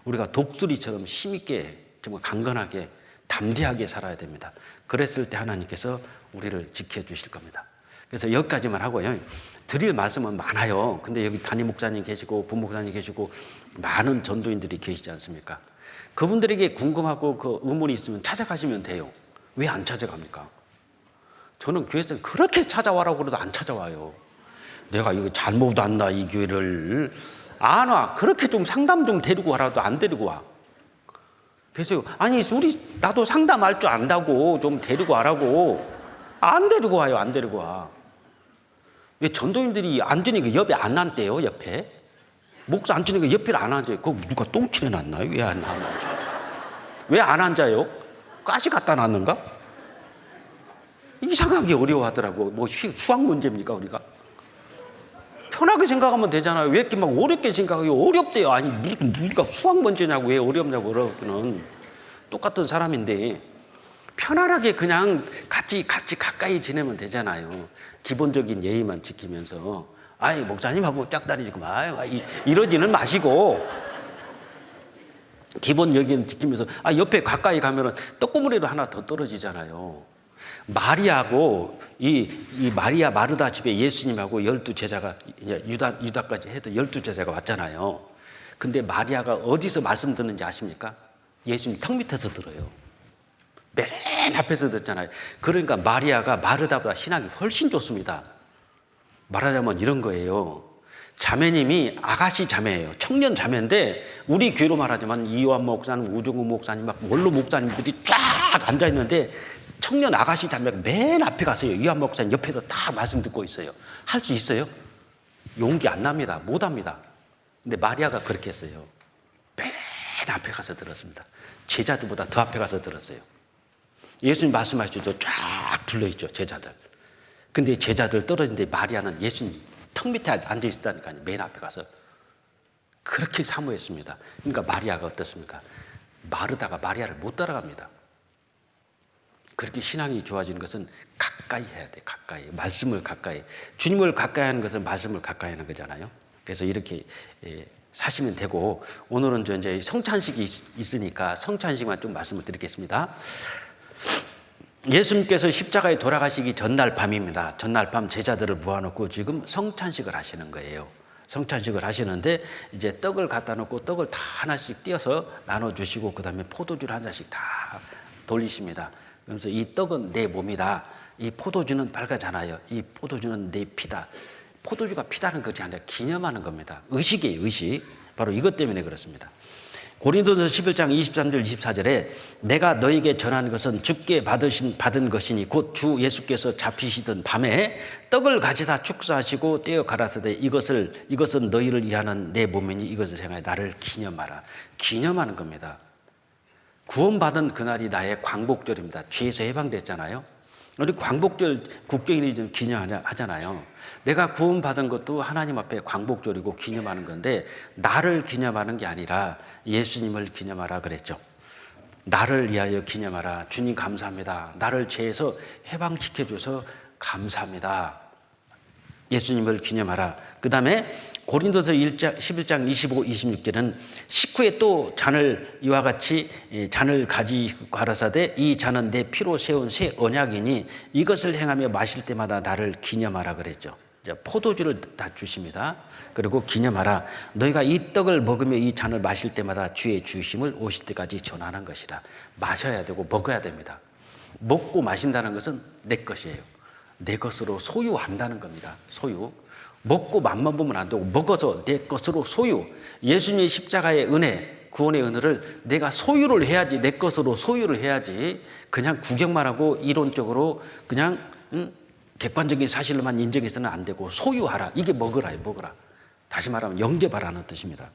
우리가 독수리처럼 힘있게 정말 강건하게 담대하게 살아야 됩니다. 그랬을 때 하나님께서 우리를 지켜주실 겁니다. 그래서 여기까지만 하고요. 드릴 말씀은 많아요. 근데 여기 담임 목사님 계시고 부목사님 계시고 많은 전도인들이 계시지 않습니까? 그분들에게 궁금하고 그 의문이 있으면 찾아가시면 돼요. 왜 안 찾아갑니까? 저는 교회에서 그렇게 찾아와라고 그래도 안 찾아와요. 내가 이거 잘못 안다 이 교회를 안 와. 그렇게 좀 상담 좀 데리고 와라도 안 데리고 와. 그래서 아니 우리 나도 상담할 줄 안다고 좀 데리고 와라고 안 데리고 와요. 안 데리고 와. 왜 전도인들이 앉으니까 옆에 안 앉대요. 옆에 목사 앉으니까 옆에 안 앉아요. 그거 누가 똥칠해 놨나요? 왜 안 앉아요? 왜 안 앉아요? 가시 갖다 놨는가? 이상하게 어려워하더라고. 뭐 수학 문제입니까 우리가? 편하게 생각하면 되잖아요. 왜 이렇게 막 어렵게 생각해요? 어렵대요. 아니 우리가 수학 문제냐고 왜 어렵냐고 그러기는 똑같은 사람인데 편안하게 그냥 같이 가까이 지내면 되잖아요. 기본적인 예의만 지키면서 아이 목사님하고 짝다리 지고 이러지는 마시고 기본 예의는 지키면서 옆에 가까이 가면은 떡고물이라도 하나 더 떨어지잖아요. 마리아하고 이 마리아 마르다 집에 예수님하고 12제자가 유다까지 해도 12제자가 왔잖아요. 근데 마리아가 어디서 말씀 듣는지 아십니까? 예수님 턱 밑에서 들어요. 맨 앞에서 듣잖아요. 그러니까 마리아가 마르다보다 신앙이 훨씬 좋습니다. 말하자면 이런 거예요. 자매님이 아가씨 자매예요. 청년 자매인데 우리 교회로 말하자면 이완 목사님, 우종우 목사님, 막 원로 목사님들이 쫙 앉아 있는데 청년 아가씨 자매가 맨 앞에 가서요. 이완 목사님 옆에서 다 말씀 듣고 있어요. 할 수 있어요? 용기 안 납니다. 못 합니다. 근데 마리아가 그렇게 했어요. 맨 앞에 가서 들었습니다. 제자들보다 더 앞에 가서 들었어요. 예수님 말씀하시죠. 쫙 둘러있죠. 제자들. 근데 제자들 떨어진데 마리아는 예수님 턱 밑에 앉아 있었다니까요. 맨 앞에 가서 그렇게 사모했습니다. 그러니까 마리아가 어떻습니까? 마르다가 마리아를 못 따라갑니다. 그렇게 신앙이 좋아지는 것은 가까이 해야 돼. 가까이. 말씀을 가까이. 주님을 가까이 하는 것은 말씀을 가까이 하는 거잖아요. 그래서 이렇게 사시면 되고 오늘은 이제 성찬식이 있으니까 성찬식만 좀 말씀을 드리겠습니다. 예수님께서 십자가에 돌아가시기 전날 밤입니다. 전날 밤 제자들을 모아놓고 지금 성찬식을 하시는 거예요. 성찬식을 하시는데 이제 떡을 갖다 놓고 떡을 다 하나씩 띄어서 나눠주시고 그 다음에 포도주를 한 잔씩 다 돌리십니다. 그러면서 이 떡은 내 몸이다. 이 포도주는 빨갛잖아요. 이 포도주는 내 피다. 포도주가 피다는 것이 아니라 기념하는 겁니다. 의식이에요. 의식. 바로 이것 때문에 그렇습니다. 고린도서 11장 23절 24절에 내가 너에게 전한 것은 주께 받은 것이니 곧 주 예수께서 잡히시던 밤에 떡을 가지다 축사하시고 떼어 가라사대 이것은 너희를 위하는 내 몸이니 이것을 생각해 나를 기념하라. 기념하는 겁니다. 구원받은 그날이 나의 광복절입니다. 죄에서 해방됐잖아요. 우리 광복절 국경일이 좀 기념하잖아요. 내가 구원받은 것도 하나님 앞에 광복절이고 기념하는 건데 나를 기념하는 게 아니라 예수님을 기념하라 그랬죠. 나를 위하여 기념하라. 주님 감사합니다. 나를 죄에서 해방시켜줘서 감사합니다. 예수님을 기념하라. 그 다음에 고린도서 11장 25, 26절은 식후에 또 잔을 이와 같이 잔을 가지고 가라사대 이 잔은 내 피로 세운 새 언약이니 이것을 행하며 마실 때마다 나를 기념하라 그랬죠. 포도주를 다 주십니다. 그리고 기념하라. 너희가 이 떡을 먹으며 이 잔을 마실 때마다 주의 주심을 오실 때까지 전하는 것이라. 마셔야 되고 먹어야 됩니다. 먹고 마신다는 것은 내 것이에요. 내 것으로 소유한다는 겁니다. 소유. 먹고 맛만 보면 안 되고 먹어서 내 것으로 소유. 예수님의 십자가의 은혜, 구원의 은혜를 내가 소유를 해야지, 내 것으로 소유를 해야지. 그냥 구경만 하고 이론적으로 그냥 객관적인 사실로만 인정해서는 안 되고 소유하라. 이게 먹으라요, 먹으라. 다시 말하면 영접하라는 뜻입니다.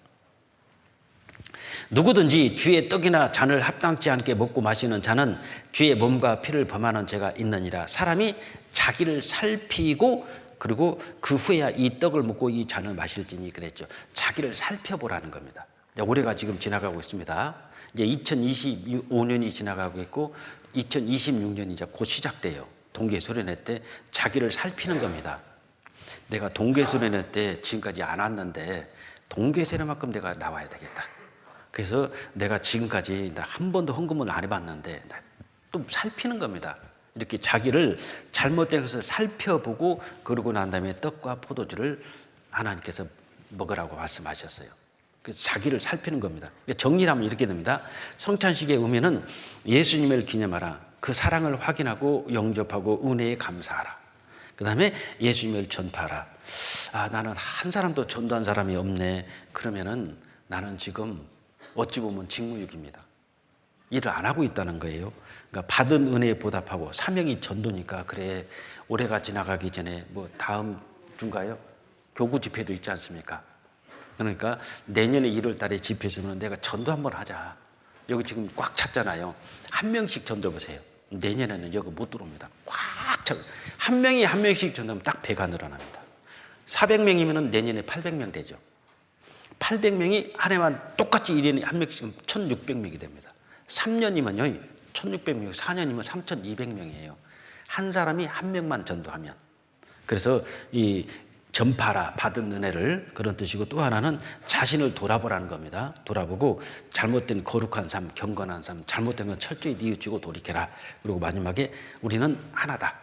누구든지 주의 떡이나 잔을 합당치 않게 먹고 마시는 자는 주의 몸과 피를 범하는 죄가 있느니라. 사람이 자기를 살피고 그리고 그 후에야 이 떡을 먹고 이 잔을 마실지니 그랬죠. 자기를 살펴보라는 겁니다. 올해가 지금 지나가고 있습니다. 이제 2025년이 지나가고 있고 2026년이 이제 곧 시작돼요. 동계수련회 때 자기를 살피는 겁니다. 내가 동계수련회 때 지금까지 안 왔는데 동계수련만큼 내가 나와야 되겠다. 그래서 내가 지금까지 한 번도 헌금을 안 해봤는데 또 살피는 겁니다. 이렇게 자기를 잘못된 것을 살펴보고 그러고 난 다음에 떡과 포도주를 하나님께서 먹으라고 말씀하셨어요. 그래서 자기를 살피는 겁니다. 정리하면 이렇게 됩니다. 성찬식의 의미는 예수님을 기념하라. 그 사랑을 확인하고 영접하고 은혜에 감사하라. 그 다음에 예수님을 전파하라. 아, 나는 한 사람도 전도한 사람이 없네. 그러면은 나는 지금 어찌 보면 직무유기입니다. 일을 안 하고 있다는 거예요. 그러니까 받은 은혜에 보답하고 사명이 전도니까 그래 올해가 지나가기 전에 뭐 다음 주인가요? 교구 집회도 있지 않습니까? 그러니까 내년에 1월 달에 집회에서는 내가 전도 한번 하자. 여기 지금 꽉 찼잖아요. 한 명씩 전도 보세요. 내년에는 여기 못 들어옵니다. 꽉 차. 한 명이 한 명씩 전도하면 딱 배가 늘어납니다. 400명이면 내년에 800명 되죠. 800명이 한 해만 똑같이 1년에 한 명씩 1600명이 됩니다. 3년이면요 1600명, 4년이면 3200명이에요. 한 사람이 한 명만 전도하면. 그래서 이 전파라, 받은 은혜를 그런 뜻이고, 또 하나는 자신을 돌아보라는 겁니다. 돌아보고 잘못된 거룩한 삶, 경건한 삶, 잘못된 건 철저히 뉘우치고 돌이켜라. 그리고 마지막에 우리는 하나다.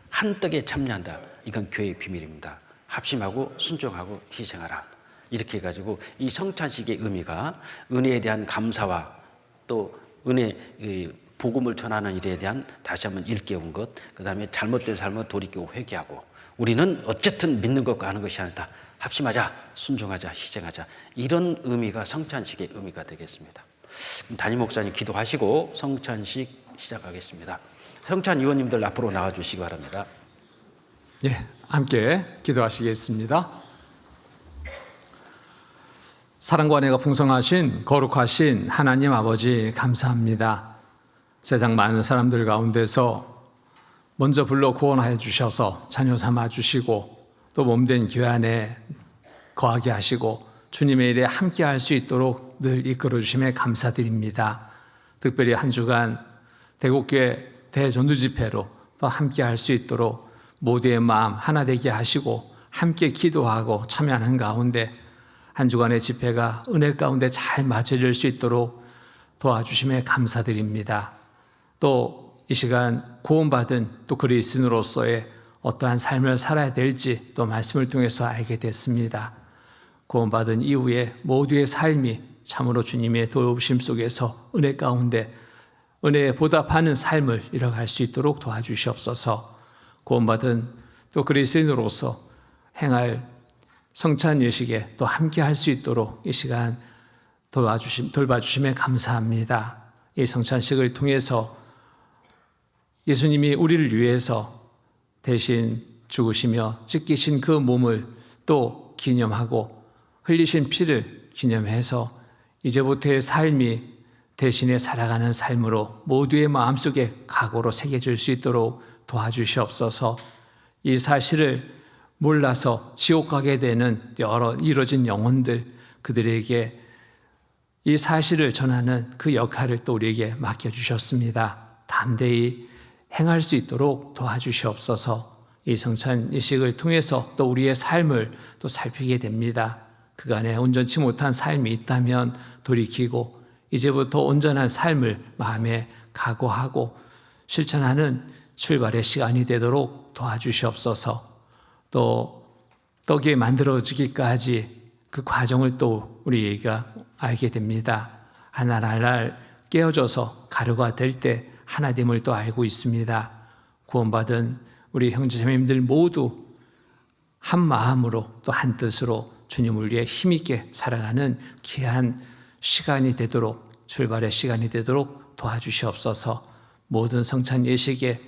한 떡에 참여한다. 이건 교회의 비밀입니다. 합심하고 순종하고 희생하라. 이렇게 해가지고 이 성찬식의 의미가 은혜에 대한 감사와 또 은혜 복음을 전하는 일에 대한 다시 한번 일깨운 것, 그 다음에 잘못된 삶을 돌이키고 회개하고, 우리는 어쨌든 믿는 것과 하는 것이 아니다. 합심하자, 순종하자, 희생하자. 이런 의미가 성찬식의 의미가 되겠습니다. 담임 목사님 기도하시고 성찬식 시작하겠습니다. 성찬 위원님들 앞으로 나와주시기 바랍니다. 예, 함께 기도하시겠습니다. 사랑과 은혜가 풍성하신 거룩하신 하나님 아버지 감사합니다. 세상 많은 사람들 가운데서 먼저 불러 구원하여 주셔서 자녀 삼아 주시고 또 몸된 교회 안에 거하게 하시고 주님의 일에 함께 할 수 있도록 늘 이끌어 주심에 감사드립니다. 특별히 한 주간 대곡교회 대전도 집회로 또 함께 할 수 있도록 모두의 마음 하나 되게 하시고 함께 기도하고 참여하는 가운데 한 주간의 집회가 은혜 가운데 잘 맞춰질 수 있도록 도와주심에 감사드립니다. 또 이 시간 구원받은 또 그리스도인으로서의 어떠한 삶을 살아야 될지 또 말씀을 통해서 알게 됐습니다. 구원받은 이후에 모두의 삶이 참으로 주님의 도우심 속에서 은혜 가운데 은혜에 보답하는 삶을 이뤄갈 수 있도록 도와주시옵소서. 구원받은 또 그리스도인으로서 행할 성찬 예식에 또 함께 할 수 있도록 이 시간 돌봐주심에 감사합니다. 이 성찬식을 통해서 예수님이 우리를 위해서 대신 죽으시며 찢기신 그 몸을 또 기념하고 흘리신 피를 기념해서 이제부터의 삶이 대신에 살아가는 삶으로 모두의 마음속에 각오로 새겨질 수 있도록 도와주시옵소서. 이 사실을 몰라서 지옥 가게 되는 여러 이뤄진 영혼들, 그들에게 이 사실을 전하는 그 역할을 또 우리에게 맡겨주셨습니다. 담대히 행할 수 있도록 도와주시옵소서. 이 성찬 예식을 통해서 또 우리의 삶을 또 살피게 됩니다. 그간에 온전치 못한 삶이 있다면 돌이키고 이제부터 온전한 삶을 마음에 각오하고 실천하는 출발의 시간이 되도록 도와주시옵소서. 또 떡이 만들어지기까지 그 과정을 또 우리가 알게 됩니다. 하나하나 깨어져서 가루가 될 때 하나됨을 또 알고 있습니다. 구원받은 우리 형제자매님들 모두 한 마음으로 또 한 뜻으로 주님을 위해 힘있게 살아가는 귀한 시간이 되도록, 출발의 시간이 되도록 도와주시옵소서. 모든 성찬 예식의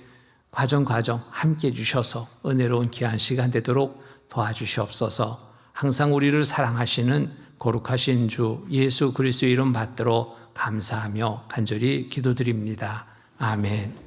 과정 함께 해주셔서 은혜로운 귀한 시간 되도록 도와주시옵소서. 항상 우리를 사랑하시는 거룩하신 주 예수 그리스도의 이름 받들어 감사하며 간절히 기도드립니다. 아멘.